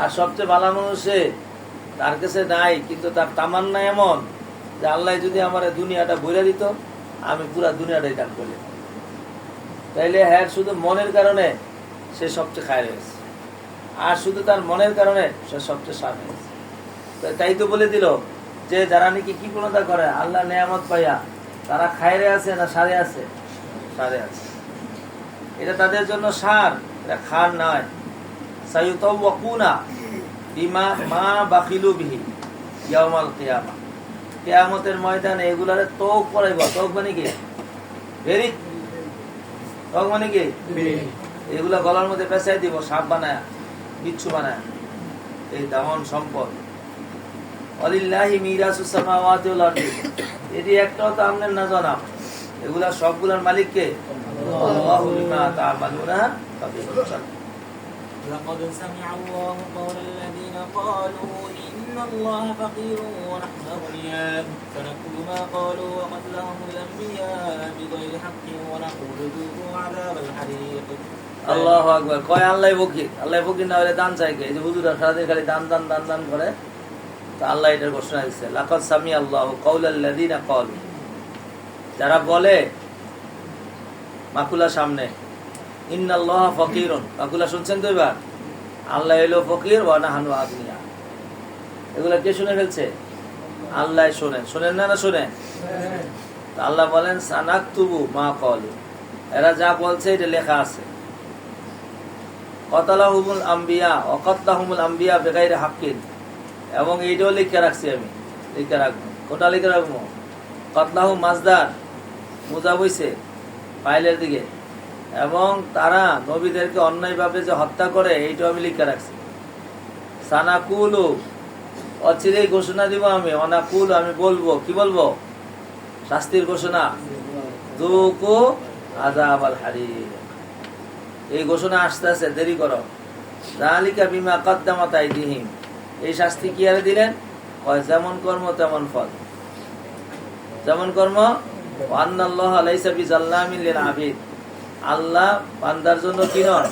আর সবচেয়ে ভালো মানুষ সে তার কাছে নাই কিন্তু তার তামান্না এমন যে আল্লাহ যদি আমার দুনিয়াটা বইরা দিত আমি পুরা দুনিয়াটাই দান করলে তাইলে হ্যাঁ শুধু মনের কারণে সে সবচেয়ে খায় রয়েছে আর শুধু তার মনের কারণে সে সবচেয়ে সার হয়েছে তাই তো বলে দিল যে যারা নাকি কৃপণতা করে আল্লাহ নেয়ামত পাইয়া তারা খায়রে আছে না সারে আছে সারে আছে এটা তাদের জন্য সার এটা খার নয় সায়ুতাওয়াকুনা বিমা মা বাখিলু বিহি ইয়াউমাল কিয়ামা কিয়ামতের ময়দানে এগুলারে তোক পড়াইব তোক মানে কি ভেরি তোক মানে কি এগুলা গলার মধ্যে পেঁচাই দিব সাপ বানায় বিচ্ছু বানায় এই দামন সম্পদ ওয়ালিল্লাহি মিরাসুস সামাওয়াতি ওয়াল আরদি এটি একটাও তো আমনের না জানা এগুলা সবগুলোর মালিক কে আল্লাহু বিমা তা'মালুনা খাবীর لقد سمع الله قول الذين قالوا إن الله فقير ونحن أغنياء فنكتب ما قالوا وقتلهم الأنبياء بغير حق ونقول ذوقوا عذاب الحريق আল্লাহু আকবার কয় আল্লাহ ফকির না হলে দান চাই কে এই যে হুজুররা সারাদিন খালি দান দান দান দান করে তো আল্লাহ এটার ঘোষণা দিচ্ছে লাকাদ সামি আল্লাহু কাওলাল্লাযিনা ক্বালু যারা বলে মাকুলা সামনে ইন্নাল্লাহা ফাকিরুন মাকুলা শুনছেন তো এবার আল্লাহ হলো ফকির ওয়া নাহনু আগনিয়া এগুলা কে শুনে ফেলছে আল্লাহ শুনেন না শুনেন তো আল্লাহ বলেন সানাকতুবু মা ক্বালু এরা যা বলছে এটা লেখা আছে কতালাহুমুল আম্বিয়া ওয়া কাতলাহুমুল আম্বিয়া বিগাইরি হাক্কিন এবং এইটাও লিখে রাখছি আমি লিখে রাখবো কোটা লিখে রাখবো কতলাহু মাজদার মুজা বইছে ফাইলের দিকে এবং তারা নবীদেরকে অন্যায়ভাবে যে হত্যা করে এইটাও আমি লিখে রাখছি সানাকুলু অচিরেই ঘোষণা দিব আমি অনাকুলু আমি বলবো কি বলবো শাস্তির ঘোষণা যুকু আযাবাল হারিক এই ঘোষণা আসতে আসতে দেরি করো যালিকা বিমা কদ্দামাত আইদিহিম এই শাস্তি কি আরে দিলেন কয় যেমন কর্ম তেমন ফল যেমন কর্ম আন্নাল্লাহা লাইসা বিজাল্লামিন লিল আবিদ আল্লাহ বান্দার জন্য কি নন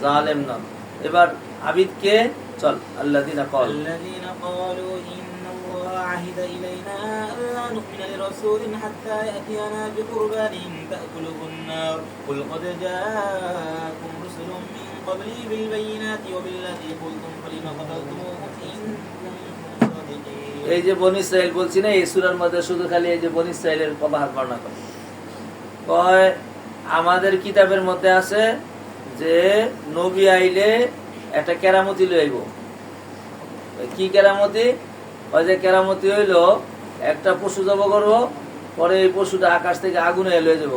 জালেম নন এবার আবিদ কে চল আল্লাযিনা ক্বালু ইন্নাল্লাহা আহিদা ইলাইনা আল্লা নু'মিনা লিরাসূলিন হাত্তা ইয়াতিয়ানা বিকুরবানিন তা'কুলুহুন নার কুল ক্বাদ জাআকুম রুসুলুম মিন ক্বাবলি বিল বায়িনাতি ওয়া বিল্লাযী কুলতুম ফালিমা কাতালতুমুহুম ইন কুনতুম সাদিকিন এই যে বনী ইসরাইল বলছি না এই সূরার মধ্যে শুধু খালি এই যে বনী ইসরাইলের কথা বর্ণনা করে কয় আমাদের কিতাবের মধ্যে আছে যে নবী আইলে একটা কেরামতি লই আইব কি কেরামতি ওই যে কেরামতি হইল একটা পশু জব করবো পরে এই পশুটা আকাশ থেকে আগুনে লয়ে যাবো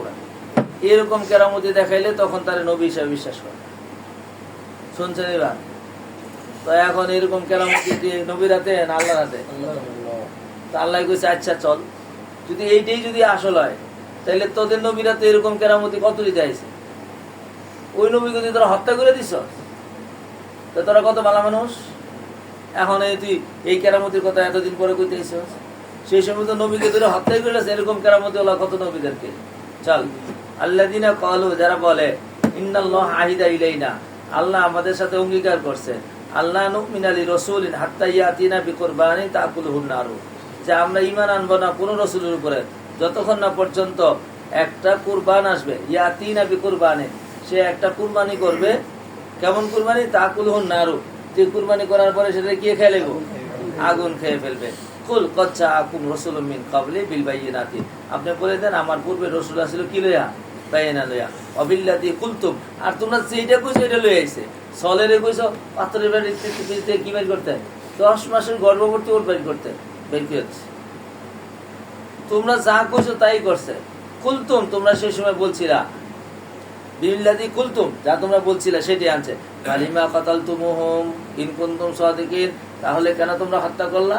এরকম কেরামতি দেখাইলে তখন তার নবী হিসাবে বিশ্বাস করে শুনছেন এবার তো এখন এরকম কেরামতি দিয়ে নবীর হাতে না আল্লাহর হাতে তো আল্লাহ কইছে আচ্ছা চল যদি এইটাই যদি আসল হয় তাহলে তোদের নবীরা তো এরকম কেরামতি কত দিতে আইছে ওই নবীকে তুই তোরা হত্যা করে দিছ, তো তোরা কত ভালো মানুষ। এখন এই তুই এই কেরামতির কথা এতদিন পরে কইতে আইছ, সেই সময় তো নবীকে তোরা হত্যাই করে এরকম কেরামতি ওলা কত নবীদেরকে। চল আল্লাযিনা ক্বালু, যারা বলে ইন্নাল্লাহ আহিদা ইলাইনা, আল্লাহ আমাদের সাথে অঙ্গীকার করছে, আল্লাহ নুমিনা লিরাসূলিন হাত্তা ইয়াতিনা বিকুরবানিন তাকুলুহুন নার, যে আমরা ঈমান আনবো না কোন রাসূলের উপরে যতক্ষণ না পর্যন্ত একটা কুরবান আসবে, ইয়াতিনা বিকুরবানিন, সে একটা কুরবানি করবে। কেমন কুরবানি? তাকুলুহুন নার, যে কুরবানি করার পরে সেটা কি খেয়ে নেব? আগুন খেয়ে ফেলবে। কুল ক্বাদ জাআকুম রাসূলুম মিন ক্বাবলি বিল বায়িনাতি, আপনি বলে দেন আমার পূর্বে রাসূল আসছিল কি লইয়া? বাইনা লইয়া। অবিল্লাতি কুলতুম, আর তোমরা যেটা কইছো এটা লই আইছে। সলেরে কইছো পাথরের বাড়ি কি বের করতে? 10 মাসের গর্ভবতী ওর বের করতে, বের করেছে। তোমরা যা কইছো তাই করছে। কুলতুম, তোমরা সেই সময় বলছিলা, বিল্লাযী কুলতুম, যা তোমরা বলছিলা সেটাই আনছে। কালিমা কাতালতুমুহুম ইন কুনতুম সাদিকিন, তাহলে কেন তোমরা হত্যা করলা?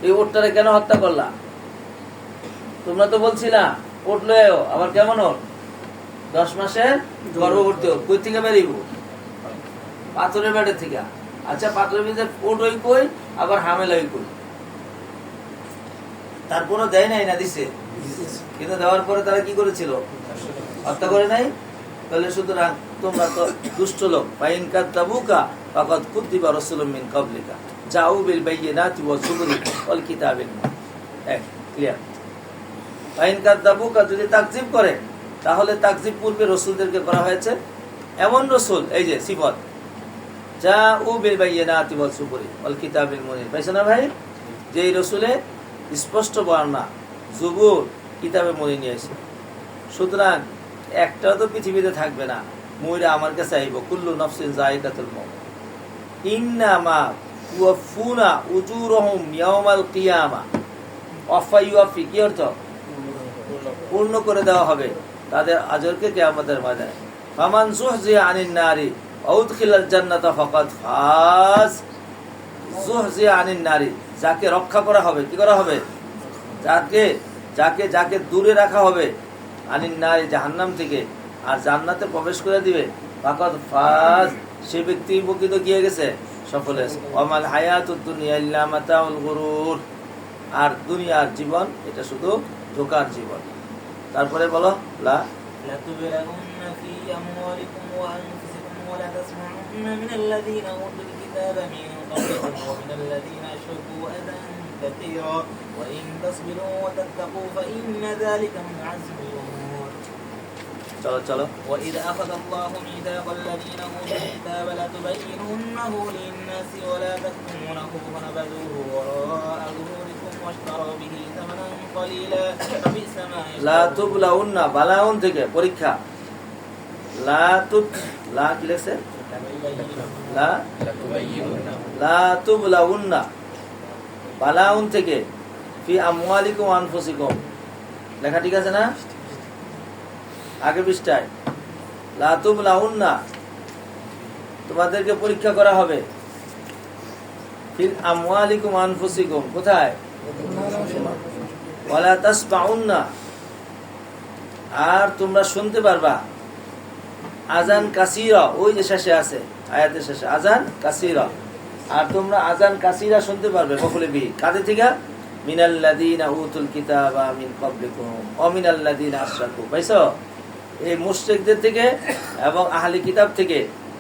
এই ওটটারে কেন হত্যা করলা? তোমরা তো বলছিলা ওট লয়ে আও, আবার কেমন ওট? 10 মাসের গর্ভবতী ওট। কই থেকে বেরিব? পাথরের বেড়ে থেকে। আচ্ছা, পাথরের ভিতরে ওট ওই কই, আবার হামেলা ওই কই? তারপরও দেয় নাই না দিছে, কিন্তু দেওয়ার পরে তারা কি করেছিল? হত্যা করে নাই। তাহলে সুতরাং তোমরা তো দুষ্ট লোক। ফাইন কাযযাবুকা ফাকাদ কুযযিবা রাসূলুম মিন ক্বাবলিকা জাউ বিল বায়িনাতি ওয়াজ যুবুরি ওয়াল কিতাবিল মুবিন। ক্লিয়ার? ফাইন কাযযাবুকা, যদি তাকযীব করে, তাহলে তাকযীব পূর্বে রাসূলদেরকে করা হয়েছে। এমন রাসূল, এই যে সিফত, জাউ বিল বায়িনাতি ওয়াজ যুবুরি ওয়াল কিতাবিল মুবিন, পাইছেন না ভাই? যে এই রাসূলে স্পষ্ট বর্ণনা, জুবুর, কিতাবে মুবিন নিয়ে আসে। সুতরাং একটাও তো পৃথিবীতে থাকবে না, মইরা আমার কাছে আইব। কুল্লু নাফসিন যায়িকাতুল মাউত ইন্নামা তুওয়াফুনা উজুরহুম ইয়াওমাল কিয়ামা। ওয়াফা ইউফি, কি অর্থ? পূর্ণ করে দেওয়া হবে তাদের আজরকে কিয়ামতের ময়দানে। ফামান যুহজিয়া আনিন নারি ওয়া উদখিলাল জান্নাতা ফাকাদ ফাজ। যুহজিয়া আনিন নারি, যাকে রক্ষা করা হবে, কি করা হবে? যাকে যাকে যাকে দূরে রাখা হবে আনিন নারি, জাহান্নাম থেকে, আর জান্নাতে প্রবেশ করে দিবে, ফাকাদ ফাজ, সে ব্যক্তি উপকৃত গিয়ে গেছে, সফল হয়েছে। ওয়ামাল হায়াতুদ দুনিয়া ইল্লা মাতাউল গুরুর, আর দুনিয়ার জীবন এটা শুধু ধোঁকার জীবন। তারপরে বলো লা لتبلغن في أموالكم وأنفسكم ولتسمعن من الذين أوتوا الكتاب من قبلكم ومن الذين أشركوا أذى كثيرا وإن تصبروا وتتقوا فإن ذلك من عزم الأمور. চলো চলো। وإذ أخذ الله ميثاق الذين أوتوا الكتاب لتبيننه للناس ولا تكتمونه فنبذوه وراء ظهوركم واشتروا به ثمنا قليلا فبئس ما লা يشترون. তুবলাউন্না, বালাউন থেকে পরীক্ষা। লা তুব, লা কি লেখছে? লা লা তুবলাউন্না, বালাউন থেকে, ফি আমওয়ালিকুম ওয়া আনফুসিকুম, লেখা ঠিক আছে না? আগে পৃষ্ঠায় লা তুবলাউন্না, তোমাদেরকে পরীক্ষা করা হবে। ফিল আমওয়ালিকুম ওয়া আনফুসিকুম, কোথায়? ওয়ালা তাসমাউন্না, আর তোমরা শুনতে পারবা। আজান কাসীরা, ওই যে শেষে আছে, আয়াতের শেষে, আজান কাসীরা, আর তোমরা আজান কাসীরা শুনতে পারবে। বকুলে বি, কাদের থেকে? মিনাল্লাযীনা উতুল কিতাবা মিন ক্বাবলিকুম ওয়া মিনাল্লাযীনা আশরাকু। পাইছো? এই মুশরিকদের থেকে এবং আহলে কিতাব থেকে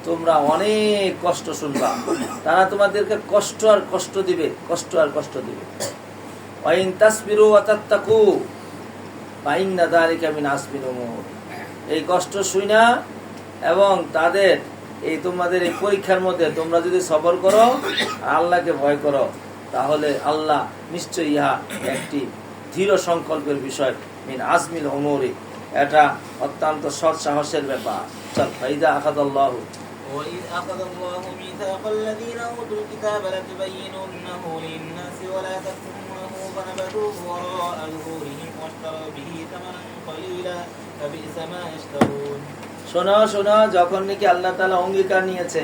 তোমরা অনেক কষ্ট শুনবা। তারা তোমাদেরকে কষ্ট আর কষ্ট দিবে, কষ্ট আর কষ্ট দিবে। ওয়া ইন তাসবিরু ওয়া তাত্তাকু ফাইন্না যালিকা মিন আসমিল উমুর। এই কষ্ট শুইনা এবং তাদের এই তোমাদের এই পরীক্ষার মধ্যে তোমরা যদি সবর করো, আল্লাহকে ভয় করো, তাহলে আল্লাহ নিশ্চয়ই ইহা একটি দৃঢ় সংকল্পের বিষয়। মিন আজমিল উমুরি, এটা অত্যন্ত সৎ সাহসের ব্যাপার। চল, ফাইদা আখাদাল্লাহু وإذ أخذ الله ميثاق الذين أوتوا الكتاب لتبيننه للناس ولا تكتمونه فنبذوه وراء ظهورهم واشتروا به ثمنا قليلا فبئس ما يشترون. শোনো শোনো, যখন নাকি আল্লাহ তাআলা অঙ্গীকার নিয়েছে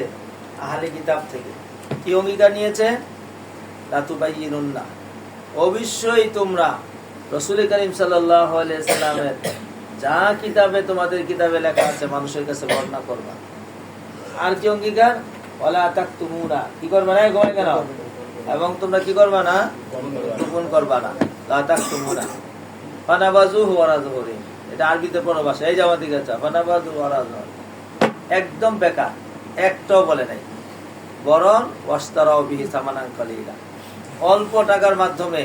আহলে কিতাব থেকে, কি অঙ্গীকার নিয়েছে? লাতুবাইয়িনুন্না, অবশ্যই তোমরা রাসূল করিম সাল্লাল্লাহু আলাইহি সাল্লামের যা কিতাবে তোমাদের কিতাবে লেখা আছে মানুষের কাছে বর্ণনা করবা। আর কি অঙ্গীকার? ওয়ালা তাকতুমুনা, কি করবা না? গোপন কেন? এবং তোমরা কি করবা না? গোপন করবা না। লা তাকতুমুনা ফানাবাজুহু ওয়ারা যুহুরি, এটা আরবিতে পরভাষা। এই জামা দিকে চা ফানাবাজুহু ওয়ারা যুহুরি, একদম বেকার, একটাও বলে নাই। বরং ওয়াশতারাউ বিহি সামানান কালিলা, অল্প টাকার মাধ্যমে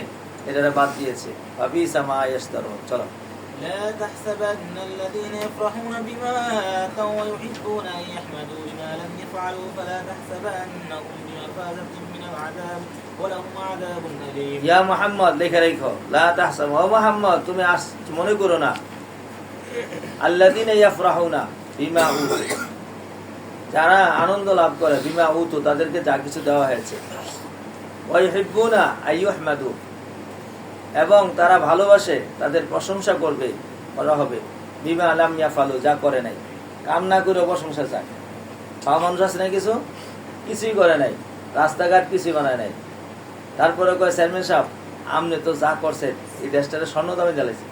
এটা বাদ দিয়েছে। ফাবিসা মা ইয়াশতারুন। চলো। لا تحسبن الذين يفرحون بما آتوا ويحبون أن يحمدوا بما لم يفعلوا فلا تحسبنهم بمفازة من العذاب ولهم عذاب أليم। ইয়া মুহাম্মদ লিখে রাখো, লা তাহসাবু, ও মুহাম্মদ তুমি মনে করো না, আল্লাযীনা ইয়াফরাহুনা বিমা উতু, যারা আনন্দ লাভ করে, বিমা উতু তাদেরকে যা কিছু দেওয়া হয়েছে, ওয়া ইউহিব্বুনা আইয়ুহমাদু, এবং তারা ভালোবাসে, তাদের প্রশংসা করবে করা হবে, বিমা লাম ইয়াফালু, যা করে নাই। কাম না করে প্রশংসা চায়। পাওয়া মানুষ আছে না, কিছুই করে নাই, রাস্তাঘাট কিছুই বানায় নাই। তারপরে কয় চেয়ারম্যান সাহেব আপনি তো যা করছেন এই দেশটারে স্বর্ণ দামে জ্বালাইছি,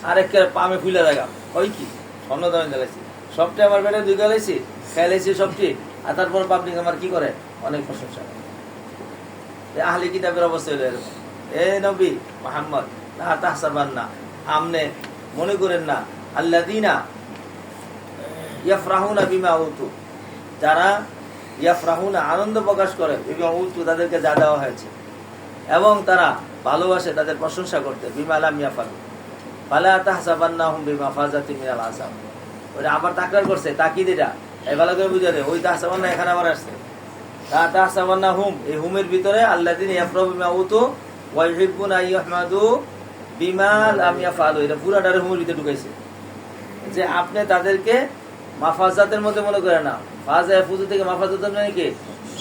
আরেক পামে ফুলে দেখা ওই কি স্বর্ণ দামে জ্বালাইছি, সবটি আমার বেড়ে দুই গেলাইছি, খেলাইছি সবটি। আর তারপর পাবলিক আমার কি করে? অনেক প্রশংসা করে। আহলি কিতাবের অবস্থা হলো এরকম। এ নবী মুহাম্মদ, লা তাহসাবান্না, আমনে মনে করেন না, আল্লাযীনা ইয়াফরাহুনা বিমা উতু, যারা ইয়াফরাহুনা আনন্দ প্রকাশ করে, বিমা উতু তাদেরকে যা দেওয়া হয়েছে, এবং তারা ভালোবাসে তাদের প্রশংসা করতে, বিমা লাম ইয়াফালু ফালা তাহসাবান্নাহুম বিমাফাজাতিন মিনাল আযাব। ওটা আবার তাকরার করছে, তাকিদ, এটা এই ভালো করে বুঝারে। ওই তাহসাবান্না এখানে আবার আসছে, লা তাহসাবান্নাহুম, এই হুমের ভিতরে আল্লাযীনা ইয়াফরাহু বিমা উতু ওয়া ইউহিব্বুনা আইয়ুহমাদু বিমা লাম ইয়াফালু, এটা পুরাটারে হুমের ভিতরে ঢুকাইছে। যে আপনি তাদেরকে মাফাজাতের মধ্যে মনে করে না, ফাজা ফুজু থেকে মাফাজাতের মানে কি?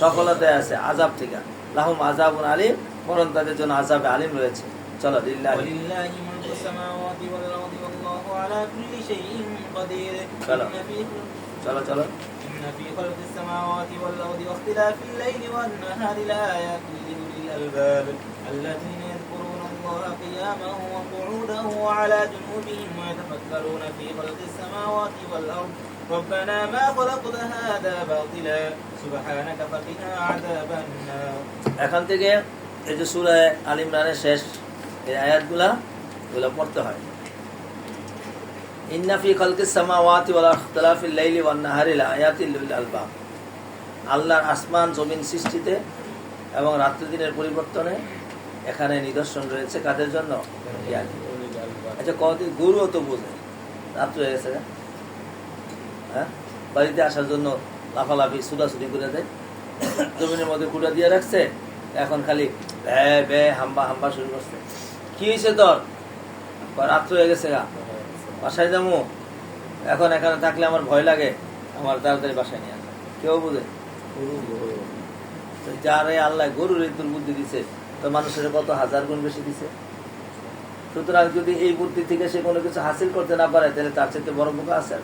সফলতায় আছে, আযাব থেকে। লাহুম আযাবুন আলীম, বরং তাদের জন্য আযাবে আলীম রয়েছে। চলো, লিল্লাহি মুলকুস সামাওয়াতি ওয়াল আরদি ওয়াল্লাহু আলা কুল্লি শাইইন কাদির। চলো। إن في خلق السماوات والأرض واختلاف الليل والنهار لآيات لأولي الألباب الذين يذكرون الله قياما وقعودا وعلى جنوبهم ويتفكرون في خلق السماوات والأرض ربنا ما خلقت هذا باطلا سبحانك فقنا عذاب النار। এখান থেকে এই যে সূরা আল ইমরানের শেষ এই আয়াতগুলো পড়তে হয়। ইন্না ফি খালকিস সামাওয়াতি ওয়াল ইখতিলাফিল লাইলি ওয়ান নাহারি লাআয়াতিল লিল আলবাব, আল্লাহর আসমান জমিন সৃষ্টিতে এবং রাত্রি দিনের পরিবর্তনে এখানে নিদর্শন রয়েছে। কাদের জন্য? আচ্ছা, কতদিন গরুও তো বোঝে, রাত্রি হয়ে গেছে, হ্যাঁ, বাড়িতে আসার জন্য লাফালাফি ছুটাছুটি করে দেয়, জমিনের মধ্যে কুড়া দিয়ে রাখছে, এখন খালি বে বে হাম্বা শুরু করছে। কি হয়েছে তোর? রাত্র হয়ে গেছে, গা বাসায় যাবো, এখন এখানে থাকলে আমার ভয় লাগে, আমার তাড়াতাড়ি বাসায় নিয়ে আসে। কেউ বুঝে? যারে আল্লাহ গরুর তোর বুদ্ধি দিছে, তো মানুষের কত হাজার গুণ বেশি দিছে। সুতরাং যদি এই বুদ্ধি থেকে সে কোনো কিছু হাসিল করতে না পারে, তাহলে তার চাইতে বড় বোকা আছে? আর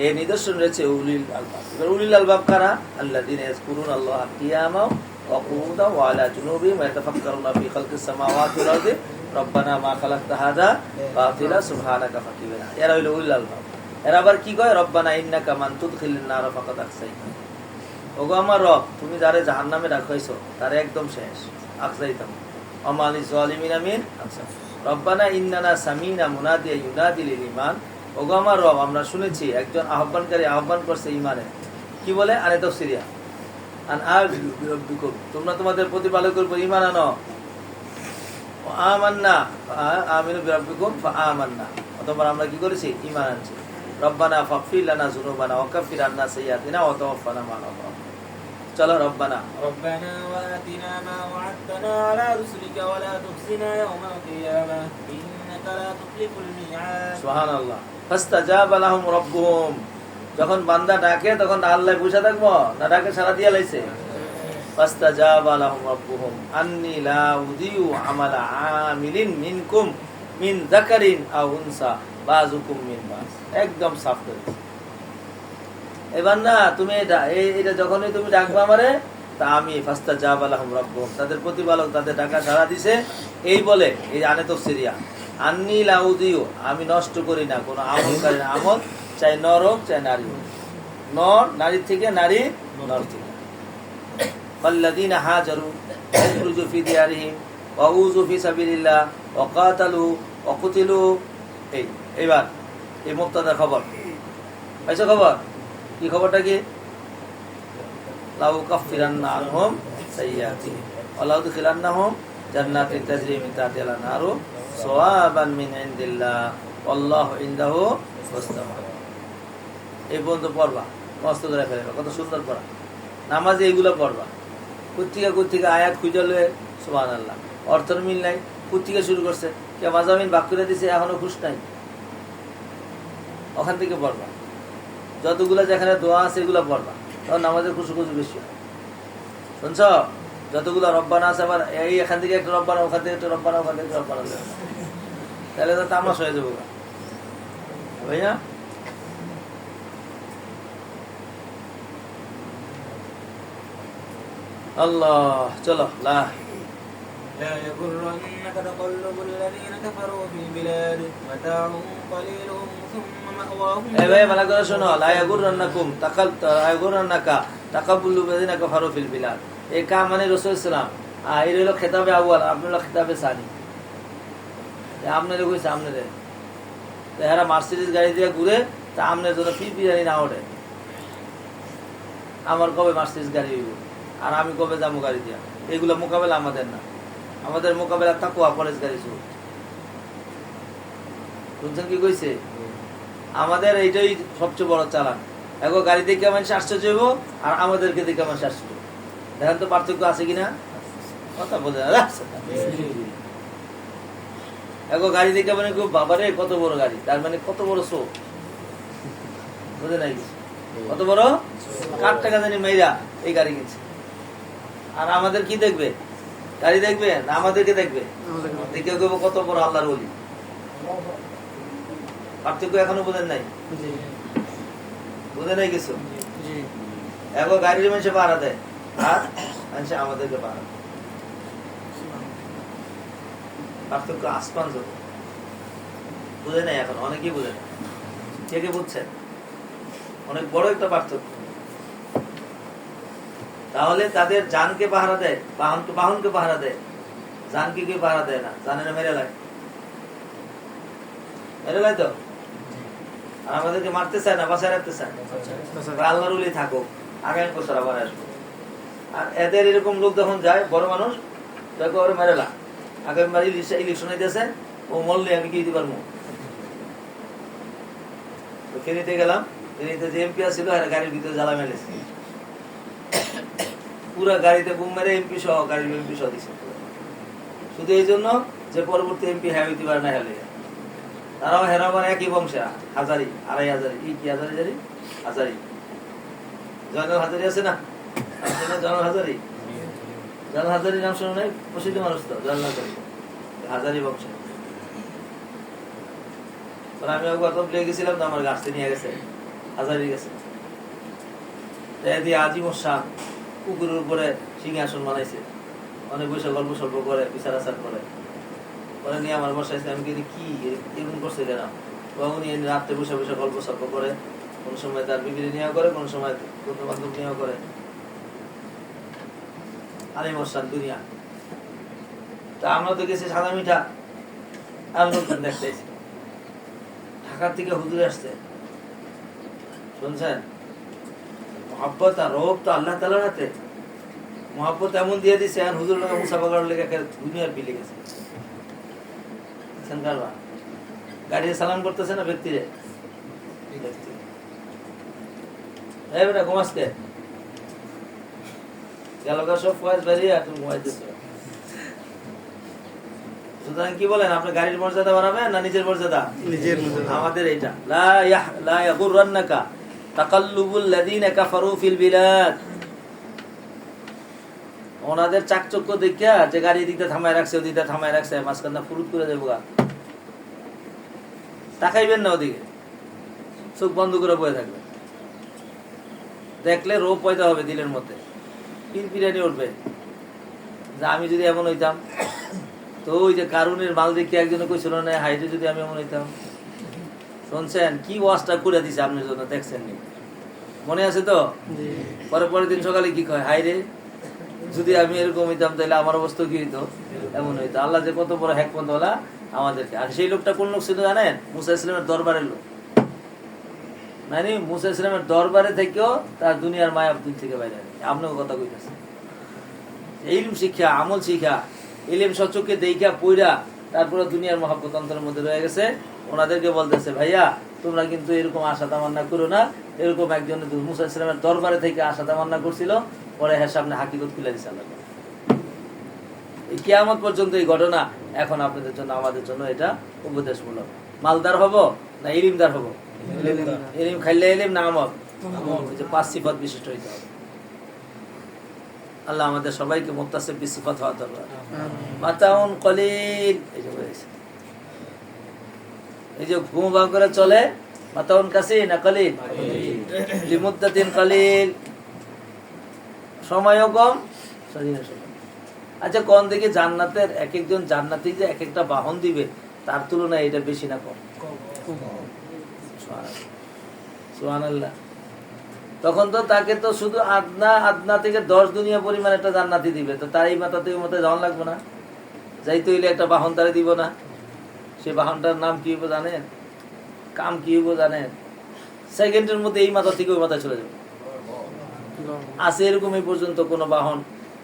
এই নিদর্শন রয়েছে উলিল আলবাব। এবার উলিল আলবাব কারা? আল্লাযীনা ইয়াযকুরুনাল্লাহা কিয়ামান ওয়া কুউদান ওয়া আলা জুনুবিহিম ওয়া ইয়াতাফাক্কারুনা ফি খালকিস সামাওয়াতি ওয়াল আরদি রব্বানা মা খালাকতা হাযা বাতিলা সুবহানাকা ফাকিনা। এরা হইল উলিল আলবাব। এরা আবার কি কয়? রব্বানা ইন্নাকা মান তুদখিলিন নার ফাকাদ আকসাইতা, ওগো আমার রব, তুমি যারে জাহান্নামে রাখাইছো তারে একদম শেষ, আকসাইতাম ওয়া লিজ জালিমিনা মিন আনসার। রব্বানা ইন্নানা সামিনা মুনাদিয়া ইউনাদি লিল ঈমান, ওগো আমার রব, আমরা শুনেছি একজন আহ্বানকারী আহ্বান করছে ঈমানে। কি বলে? আনে তাফসিরিয়া আন আযু বিরাব্বিকুম, তোমরা তোমাদের প্রতিপালকের উপর ঈমান আনো। আমান্না আমিনু বিরাব্বিকুম ফাআমান্না, অতঃপর আমরা কি করেছি? ঈমান আনছি। রব্বানা ফাগফির লানা যুনুবানা ওয়া কাফির আন্না সাইয়্যাতিনা ওয়া তাওয়াফানা মা'আল আবরার। চলো, রব্বানা وآتنا ما وعدتنا على رسلك ولا تخزنا يوم القيامة إنك لا تخلف الميعاد। সুবহানাল্লাহ। ফাস্তাজাবা লাহুম রাব্বুহুম, যখন বান্দা ডাকে তখন আল্লাহ বুঝা থাকবো না, ডাকে সাড়া দিয়া লাইছে। ফাস্তাজাবা লাহুম রাব্বুহুম আন্নী লা উযিউ আমালা আমিলিন মিনকুম মিন যাকারিন আও উনসা বাযুকুম মিন বায, একদম সাফ করে। এবার না তুমি এটা যখনই তুমি ডাকবা আমারে, তা আমি ফাস্তাজাবা লাহুম রাব্বুহুম, তাদের প্রতিপালক তাদের ডাকা সাড়া দিছে। এই বলে এই আনে তাফসিরিয়া আন্নি লাউদিও, আমি নষ্ট করি না কোনো আমলকারী আমল, চাই নর হোক চাই নারী হোক। নর নারীর থেকে, নারী নর থেকে। ফাল্লাযীনা হাজারু উখরিজু ফি দিয়ারিহিম ওয়া উযু ফি সাবিলিল্লাহ ওয়া কাতালু ওয়া কুতিলু। এইবার এই মুক্তাদার খবর পাইছো? খবর কি? খবরটা কি? লাউ কাফিরান্না আনহুম সাইয়্যাতিহিম ওয়া লাউ দুখিলান্নাহুম জান্নাতিন তাজরি মিন তাহতিহাল আনহারু সাওয়াবান মিন ইনদিল্লাহ আল্লাহু ইনদাহু হুসনুল মাআব। এই পর্যন্ত পড়বা, মস্ত করে ফেলবা। কত সুন্দর পড়া। নামাজে এইগুলো পড়বা। কুত্তিকা আয়াত খুঁজলে সুবহানাল্লাহ, অর্থের মিল নাই। কুত্তিকা শুরু করছে, কে মাজামিন বাক করে দিছে, এখনো খুশ নাই। ওখান থেকে পড়বা। যতগুলা যেখানে দোয়া আছে এগুলো পড়বা, তখন নামাজের খুশু বেশি হয়। শুনছ? যতগুলো রব্বানা আছে, আবার এই এখান থেকে একটা রব্বানা, ওখান থেকে একটা রব্বানা, ওখান থেকে একটা রব্বানা, তাহলে তো তামাশ হয়ে যাবো, ভাই না? আল্লাহ, চলো লা لا يغرنك تقلب الذين كفروا في البلاد متاع قليل ثم مأواهم এই ভাই ভালো করে শোনো, লা ইয়াগুরন্নাকুম লায়াগুরন্নাকা তাকাব্বুলু বিল্লাযিনা কাফারু ফিল বিলাদ। এই কা মানে রাসূল সাল্লাল্লাহু আলাইহি ওয়াসাল্লাম। এর হলো খেতাবে আউয়াল, আপনারা খেতাবে সানি। আপনারে কইছে আপনারে, এরা মার্সিডিজ গাড়ি দিয়ে ঘুরে, তা আমনের জন্য পিপিআরি না ওঠে। আমার কবে মার্সিডিজ গাড়ি হইব, আর আমি কবে যাবো গাড়ি দিয়া? এগুলো মোকাবেলা আমাদের না। আমাদের মোকাবেলা তাকওয়া ফরেজ গাড়ি চুর। বুঝছেন কি কইছে? আমাদের এইটাই সবচেয়ে বড় চালান। এখন গাড়ি দেখে মানুষ আশ্চর্য হইব, আর আমাদেরকে দেখে মানুষ আশ্চর্য। দেখেন তো পার্থক্য আছে কিনা? কথা বলে এখন গাড়ি দেখে মানে বাবারে কত বড় গাড়ি, তার মানে কত বড় শো, বুঝে নাই? কত বড় কার টাকা জানি মেয়েরা এই গাড়ি কিনছে। আর আমাদের কি দেখবে? গাড়ি দেখবে না আমাদেরকে দেখবে? দেখে কইব কত বড় আল্লাহর ওলি। পার্থক্য এখনো বোঝেন নাই? বুঝে নাই কিছু? এখন গাড়ির মানুষে পাহারা দেয়, আর মানুষে আমাদেরকে পাহারা দেয়। পার্থক্য আসমান জমি। বুঝে নাই এখন, অনেকেই বুঝে নাই। কে কে বুঝছেন? অনেক বড় একটা পার্থক্য। তাহলে তাদের জানকে পাহারা দেয়, বাহনকে পাহারা দেয়, জানকে কেউ পাহারা দেয় না। জানে মেরে লাই, মেরে লাই তো। আর আমাদেরকে মারতে চায় না, বাঁচায় রাখতে চায়। আল্লাহর ওলি থাকো, আগামী বছর আবার আসবো। আর এদের এরকম লোক যখন যায়, বড় মানুষ, তখন ওরা মেরে লা, আগামী বার ইলেকশন হইতেছে, ও মরলে আমি কি দিতে পারবো? ফেনীতে গেলাম, ফেনীতে যে এমপি আসছিল, গাড়ির ভিতরে জ্বালা মেলেছে, পুরা গাড়িতে বুম মেরে এমপি সহ, গাড়ির এমপি সহ দিচ্ছে। শুধু এই জন্য যে পরবর্তী এমপি হ্যাঁ হইতে পারে না, হেলে তারাও হেরাবার একই বংশে, হাজারি, আড়াই হাজারি, কি হাজারি জারি, হাজারি, জয়নাল হাজারি আছে না? জয়নাল হাজারি, জয়নাল হাজারি নাম শুনে নাই? প্রসিদ্ধ মানুষ তো জয়নাল হাজারি, হাজারি বংশ। আমি গত গেছিলাম তো, আমার গাছতে নিয়ে গেছে, হাজারি গেছে। আজিমর শাহ কুকুরের উপরে সিংহাসন বানাইছে, অনেক বসে গল্প সল্প করে, বিচার আচার করে। পরে নিয়ে আমার বসাইছে, আমি কি এরকম করছে কেন? উনি রাত্রে বসে বসে গল্প সল্প করে, কোন সময় তার বিবিধি নেওয়া করে, কোন সময় বন্ধু বান্ধব নেওয়া করে। আলিমর শাহ দুনিয়া। তা আমরা তো গেছি সাদা মিঠা, আর নতুন দেখতেছি ঢাকার থেকে হুজুর আসছে, শুনছেন? মহব্বত আর রোগ তো আল্লাহ তাআলার হাতে। মহব্বত এমন দিয়ে দিছে, আর হুজুর লোক মুসাফা করার লেগে দুনিয়ার বিলে গেছে। গাড়ি সালাম করতেছে না ব্যক্তিরে, বেটা ঘুমাসকে গেল সব ফয়েজ বেরিয়ে তুমি ঘুমাইতেছ। সুতরাং কি বলেন, আপনি গাড়ির মর্যাদা বাড়াবেন না নিজের মর্যাদা? আমাদের এইটা লা ইয়াগুরন্নাকা তাকাল্লুবুল লাযিনা কাফারু ফিল বিলাদ। ওনাদের চাকচক্য দেখিয়া যে গাড়ি দিতে থামায় রাখছে, ওদিকে থামায় রাখছে, মাঝখানে ফুরুত করে দেবো, তাকাইবেন না ওদিকে, চোখ বন্ধ করে বয়ে থাকবেন। দেখলে রোগ পয়দা হবে দিলের মধ্যে, পিরপিরানি উঠবে যে আমি যদি এমন হইতাম, তো ওই যে কারুনের মাল দেখে একজনে কইছিল না, হাইরে যদি আমি এমন হইতাম। শুনছেন কি ওয়াজটা করে দিছে আপনার জন্য, দেখছেন নি? মনে আছে তো? পরের দিন সকালে কি কয়, হাইরে যদি আমি এরকম হইতাম তাহলে আমার অবস্থা কি হইতো, এমন হইতো। আল্লাহ যে কত বড় হ্যাকমতওয়ালা আমাদেরকে। আর সেই লোকটা কোন লোক ছিল জানেন? মুসা ইসলামের দরবারের লোক। মানে মুসা ইসলামের দরবারে থেকেও তার দুনিয়ার মায়া দিন থেকে বাইরে আপনাকে কথা কইতেছে। ইলম শিক্ষা, আমল শিক্ষা, ইলম সচককে দেইখা পইরা তারপরে দুনিয়ার মহব্বত অন্তরের মধ্যে রয়ে গেছে। ওনাদেরকে বলতেছে, ভাইয়া তোমরা কিন্তু এরকম আশা তামান্না করো না। এরকম একজন মুসা ইসলামের দরবারে থেকে আশা তামান্না করছিল, পরে হ্যাঁ সামনে হাকিকত খুলে দিছে আল্লাহ। এই কিয়ামত পর্যন্ত এই ঘটনা এখন আপনাদের জন্য, আমাদের জন্য এটা উপদেশমূলক। মালদার হব না ইলিমদার হব? ইলিম খাইলে ইলিম না আমল? যে 5 সিফাত বিশিষ্ট হইতে হবে। আল্লাহ আমাদের সবাইকে মুত্তাসিফ বিসিফাত হওয়া দরকার। মাতাউন কলিল, এই যে বলেছে, এই যে ঘুমা করে চলে, মাতাউন কাসির না কলিল, লিমুদ্দাতিন কলিল, সময়ও কম, শরীরে সময়। আচ্ছা কোন দিকে জান্নাতের এক একজন জান্নাতি যে এক একটা বাহন দিবে, তার তুলনায় এটা বেশি না কম? সুবহানাল্লাহ। তখন তো তাকে তো শুধু আদনা থেকে 10 দুনিয়া পরিমাণ একটা জান্নাতি দিবে, তো তার এই মাথা থেকে মাথায় যাওয়ান লাগবে না? যাইতে হইলে একটা বাহন তারে দিব না? সে বাহনটার নাম কি হইব জানেন? কাম কি হইব জানেন? সেকেন্ডের মধ্যে এই মাথা থেকে ওই মাথায় চলে যাবে। আছে এরকম এই পর্যন্ত কোন বাহন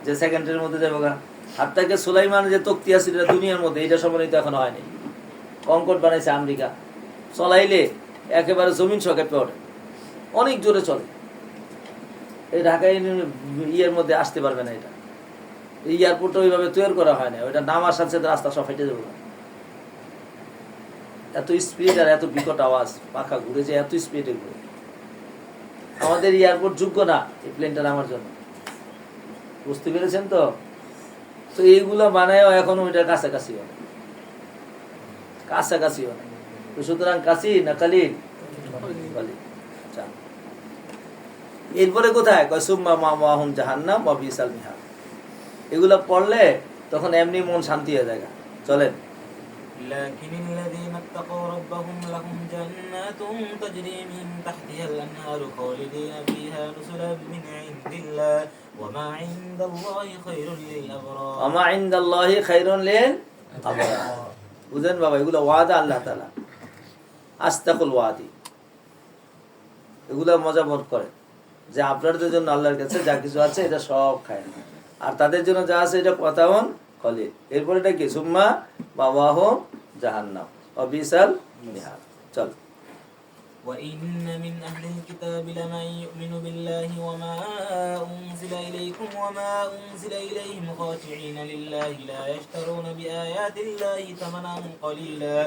যে সেকেন্ডের মধ্যে যাবে গা? হাত্তাকে সুলাইমান যে তক্তি আছে এটা দুনিয়ার মধ্যে, এটা সম্মানিত এখনো হয়নি। কঙ্কট বানাইছে আমেরিকা, চলাইলে একেবারে জমিন সকেপে ওঠে, অনেক জোরে চলে। এই ঢাকা ইয়ের মধ্যে আসতে পারবে না। এটা এই এয়ারপোর্টটা ওইভাবে তৈরি করা হয় না, ওইটা নামার সাথে রাস্তা সব ফেটে যাবে। এত স্পিড আর এত বিকট আওয়াজ, পাখা ঘুরে যায় এত স্পিডে ঘুরে। আমাদের এয়ারপোর্ট যোগ্য না এই প্লেনটা নামার জন্য, বুঝতে পেরেছেন তো? তো এইগুলা বানায় এখন ওইটা কাছাকাছি হয়, কাছাকাছি হয়। তো সুতরাং কাছি না কালিল? এরপরে কোথায় কয় সুম্মা মাওয়াহুম জাহান্নাম ওয়া বিসাল মিহাদ। এগুলা পড়লে তখন এমনি মন শান্তি হয়ে যায়। চলেন। لكن الذين اتقوا ربهم لهم جنات تجري من تحتها الأنهار خالدين فيها نزلا من عند الله وما عند الله خير للأبرار وما عند الله خير للأبرار। বুঝেন বাবা, এগুলো ওয়াদা আল্লাহ তাআলা, আস্তাকুল ওয়াদি। এগুলো মজা ভর করে যে আপনাদের জন্য আল্লাহর কাছে যা কিছু আছে এটা সব খায়, আর তাদের জন্য যা আছে এটা পাতাওন কলিল। এরপর এটা কি? সুম্মা মাওয়াহুম জাহান্নাম ওয়া বিসাল মিহাদ। চল। وإن من أهل الكتاب لمن يؤمن بالله وما أنزل إليكم وما أنزل إليهم خاشعين لله لا يشترون بآيات الله ثمنا قليلا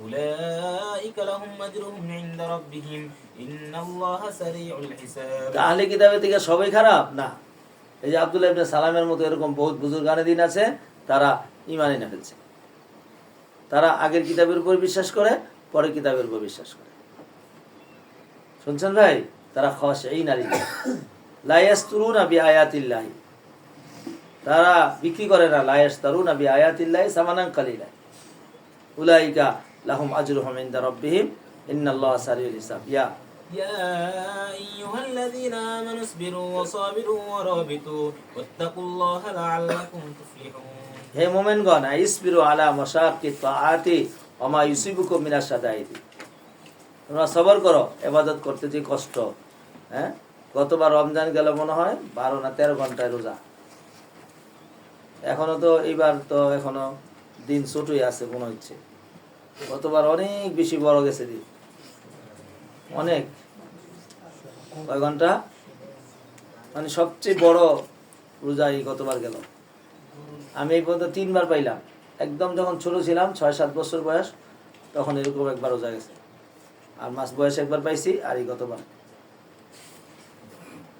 أولئك لهم أجرهم عند ربهم إن الله سريع الحساب। আহলে কিতাবের থেকে সবাই খারাপ না। এই যে আব্দুল্লাহ ইবনে সালামের মতো এরকম বহুত বুজুর্গানে দিন আছে, তারা ঈমান এনে ফেলছে। তারা আগের কিতাবের উপর বিশ্বাস করে, পরের কিতাবের উপর বিশ্বাস করে। শুনছেন ভাই? তারা খাশঈন লিল্লাহ লা ইয়াসতুরুনা বিআয়াতিল্লাহ, তারা বিক্রি করে না। লা ইয়াসতুরুনা বিআয়াতিল্লাহ সামানান কালিলা উলাইকা লাহুম আজরুহুম ইনদা রাব্বিহিম ইন্নাল্লাহা সারিউল হিসাব। يا أيها الذين آمنوا اصبروا وصابروا ورابطوا واتقوا الله لعلكم تفلحون। হে মুমিনগণ, ইসবিরু আলা মাশাক্কি তাআতি ওয়া মা ইউসিবুকুম মিনাশ শাদাইদি। তোমরা সবর করো ইবাদত করতে যে কষ্ট। হ্যাঁ, গতবার রমজান গেল মনে হয় 12 না 13 ঘন্টায় রোজা। এখনো তো এইবার তো এখনো দিন ছোটই আছে মনে হচ্ছে। গতবার অনেক বেশি বড় গেছে দিন, অনেক। কয় ঘন্টা? মানে সবচেয়ে বড় রোজা এই গতবার গেল। আমি এই পর্যন্ত 3 বার পাইলাম। একদম যখন ছোট ছিলাম 6-7 বছর বয়স, তখন এরকম একবার রোজা গেছে। আর মাস বয়স একবার পাইছি, আর এই গতবার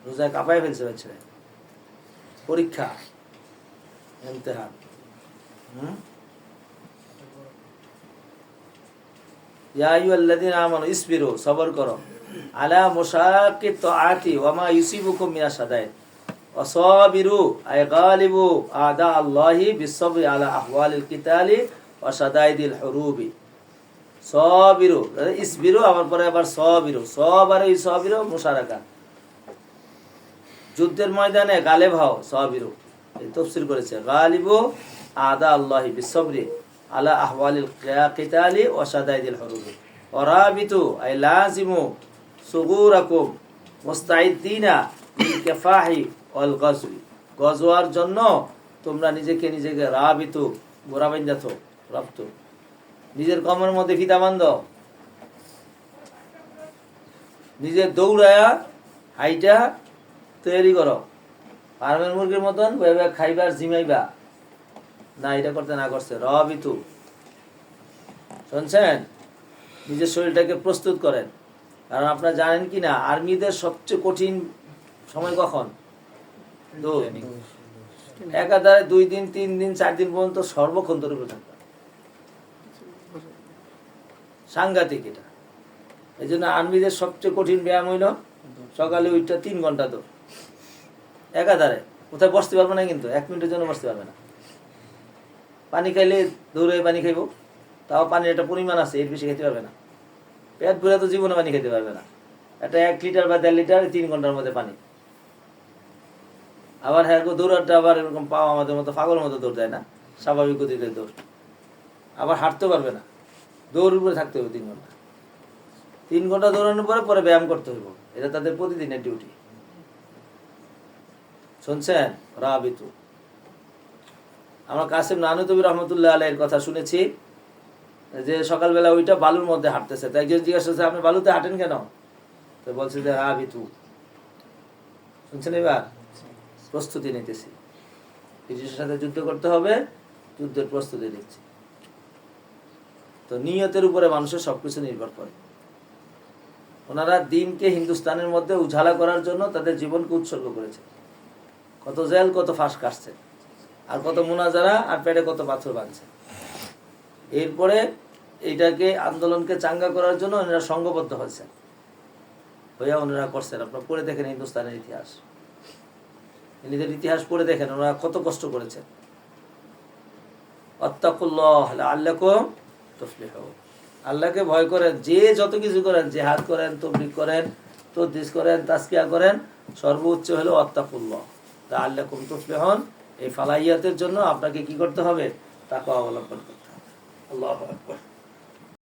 রোজায় কাঁপায় ফেলছে বাচ্চারা। পরীক্ষা, ইমতিহান। ইয়া আইয়ুহাল্লাযীনা আমানু ইসবিরু, সবর করো, আলা মুশাক্কি তাআতি ওয়া মা ইউসিবুকুম মিনাশ শাদাইদ, ওয়াসাবিরু আই গালিবু আদা আল্লাহি বিসসবরি আলা আহওয়ালিল কিতালি ওয়া শাদাইদিল হুরুবি। সাবিরু ইসবিরু, আবার পরে আবার সাবিরু, সাবারে সাবিরু মুশারাকা, যুদ্ধের ময়দানে গালেব হও, সাবিরু। এই তাফসীর করেছে গালিবু আদা আল্লাহি বিসসবরি আলা আহওয়ালিল কিতালি ওয়া শাদাইদিল হুরুবি। ওয়া রাবিতু আই লাজিমু সুগুরাকুম মুস্তাইদ্দিনা লিল কিফাহি ওয়াল গাজওয়ি। গজওয়ার জন্য তোমরা নিজেকে রাবিতু গোরা বান্ধাতো, রপ্ত নিজের কমের মধ্যে ফিতা বান্ধ, নিজের দৌড়ায়া হাইটা তৈরি করো, ফার্মের মুরগির মতন খাইবার জিমাইবা না, এটা করতে না করছে রাবিতু। শুনছেন? নিজের শরীরটাকে প্রস্তুত করেন। কারণ আপনারা জানেন কি না, আর্মিদের সবচেয়ে কঠিন সময় কখন? একাধারে 2 দিন 3 দিন 4 দিন পর্যন্ত সর্বক্ষণ ধরে থাকবে, সাংঘাতিক এটা। এই জন্য আর্মিদের সবচেয়ে কঠিন ব্যায়াম হইল সকালে উঠটা 3 ঘন্টা দৌড় একাধারে। কোথায় বসতে পারবে না, কিন্তু 1 মিনিটের জন্য বসতে পারবে না। পানি খাইলে দৌড়ে পানি খাইব, তাও পানির একটা পরিমাণ আছে, এর বেশি খেতে পারবে না। পেট ভরে তো জীবনে পানি খেতে পারবে না। এটা 1 লিটার বা 1.5 লিটার 3 ঘন্টার মধ্যে পানি। আবার হ্যাঁ দৌড়াটা আবার এরকম পাওয়া আমাদের মতো পাগলের মতো দৌড় দেয় না, স্বাভাবিক গতিতে দৌড়। আবার হাঁটতেও পারবে না, দৌড়ের উপরে থাকতে হবে 3 ঘন্টা। 3 ঘন্টা দৌড়ানোর পরে পরে ব্যায়াম করতে হইব, এটা তাদের প্রতিদিনের ডিউটি। শুনছেন? রাবিতু। আমরা কাসিম নানুতুবি রহমতুল্লাহ আলাইহির কথা শুনেছি যে সকালবেলা ওইটা বালুর মধ্যে হাঁটতেছে, তাই একজন জিজ্ঞাসা করছে আপনি বালুতে হাঁটেন কেন? তো বলছে যে রাবিতু। শুনছেন? এবার প্রস্তুতি নিতেছি, ব্রিটিশের সাথে যুদ্ধ করতে হবে, যুদ্ধের প্রস্তুতি নিচ্ছি। তো নিয়তের উপরে মানুষের সবকিছু নির্ভর করে। ওনারা দিনকে হিন্দুস্তানের মধ্যে উজালা করার জন্য তাদের জীবনকে উৎসর্গ করেছে। কত জেল, কত ফাঁস কাটছে, আর কত মুনাজারা, আর পেটে কত পাথর বাঁধছে। এরপরে এইটাকে আন্দোলনকে চাঙ্গা করার জন্য ওনারা সংঘবদ্ধ হয়েছে, হইয়া ওনারা করছেন। আপনারা পড়ে দেখেন হিন্দুস্তানের ইতিহাস, নিজের ইতিহাস পড়ে দেখেন ওনারা কত কষ্ট করেছেন। আত্তাকুল্লাহ লাআল্লাকুম তুফলিহুন। আল্লাহকে ভয় করেন, যে যত কিছু করেন, জিহাদ করেন, তাবলীগ করেন, তাদরিস করেন, তাজকিয়া করেন, সর্বোচ্চ হলো আত্তাকুল্লাহ লাআল্লাকুম তুফলিহুন। এই ফালাইয়াতের জন্য আপনাকে কি করতে হবে? তাকওয়া অবলম্বন করতে হবে। আল্লাহু আকবার।